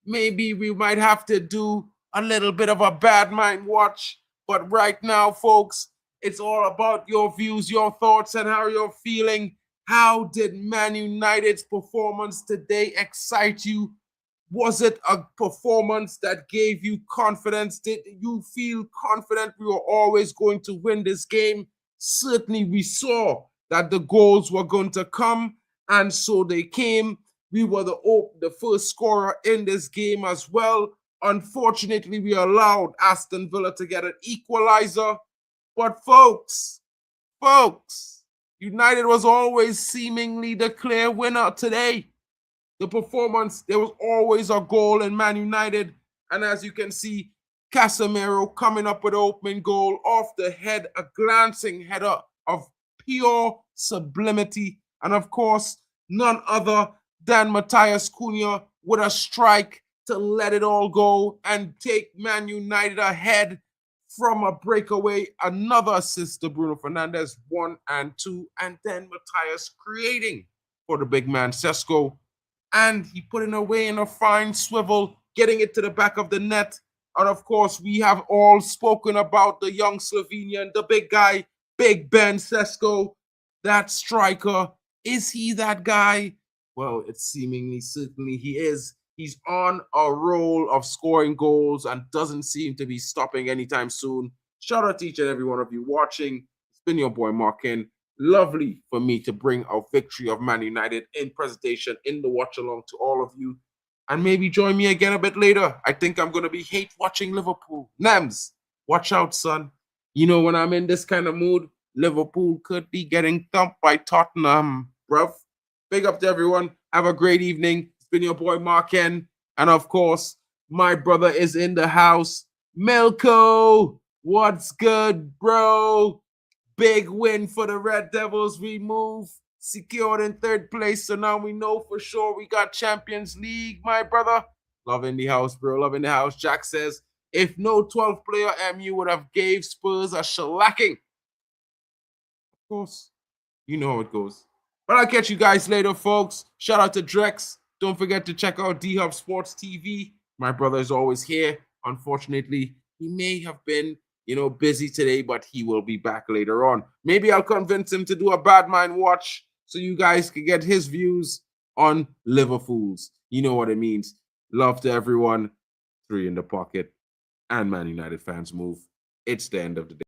Speaker 1: Maybe we might have to do a little bit of a bad mind watch. But right now, folks, it's all about your views, your thoughts, and how you're feeling. How did Man United's performance today excite you? Was it a performance that gave you confidence? Did you feel confident we were always going to win this game? Certainly, we saw that the goals were going to come, and so they came. We were the first scorer in this game as well. Unfortunately, we allowed Aston Villa to get an equalizer. But folks, United was always seemingly the clear winner today. The performance, there was always a goal in Man United. And as you can see, Casemiro coming up with an opening goal off the head, a glancing header of pure sublimity. And of course, none other than Matheus Cunha with a strike to let it all go and take Man United ahead from a breakaway. Another assist to Bruno Fernandes, 1 and 2. And then Matheus creating for the big man, Sesko. And he put it away in a fine swivel, getting it to the back of the net. And of course, we have all spoken about the young Slovenian, the big guy, Big Ben Sesko, that striker. Is he that guy? Well, it's seemingly, certainly he is. He's on a roll of scoring goals and doesn't seem to be stopping anytime soon. Shout out to each and every one of you watching. It's been your boy MarkN. Lovely for me to bring a victory of Man United in presentation in the watch-along to all of you. And maybe join me again a bit later. I think I'm going to be hate watching Liverpool. Nems, watch out, son. You know, when I'm in this kind of mood, Liverpool could be getting thumped by Tottenham, bruv. Big up to everyone. Have a great evening. It's been your boy MarkN. And of course, my brother is in the house. Milko, what's good, bro? Big win for the Red Devils. We move secured in third place. So now we know for sure we got Champions League, my brother. Love in the house, bro. Love in the house. Jack says, if no 12th player, MU would have gave Spurs a shellacking. Of course, you know how it goes. But I'll catch you guys later, folks. Shout out to Drex. Don't forget to check out D-Hub Sports TV. My brother is always here. Unfortunately, he may have been busy today, but he will be back later on. Maybe I'll convince him to do a bad mind watch so you guys can get his views on Liverpool's. You know what it means. Love to everyone. 3 in the pocket. And Man United fans move. It's the end of the day.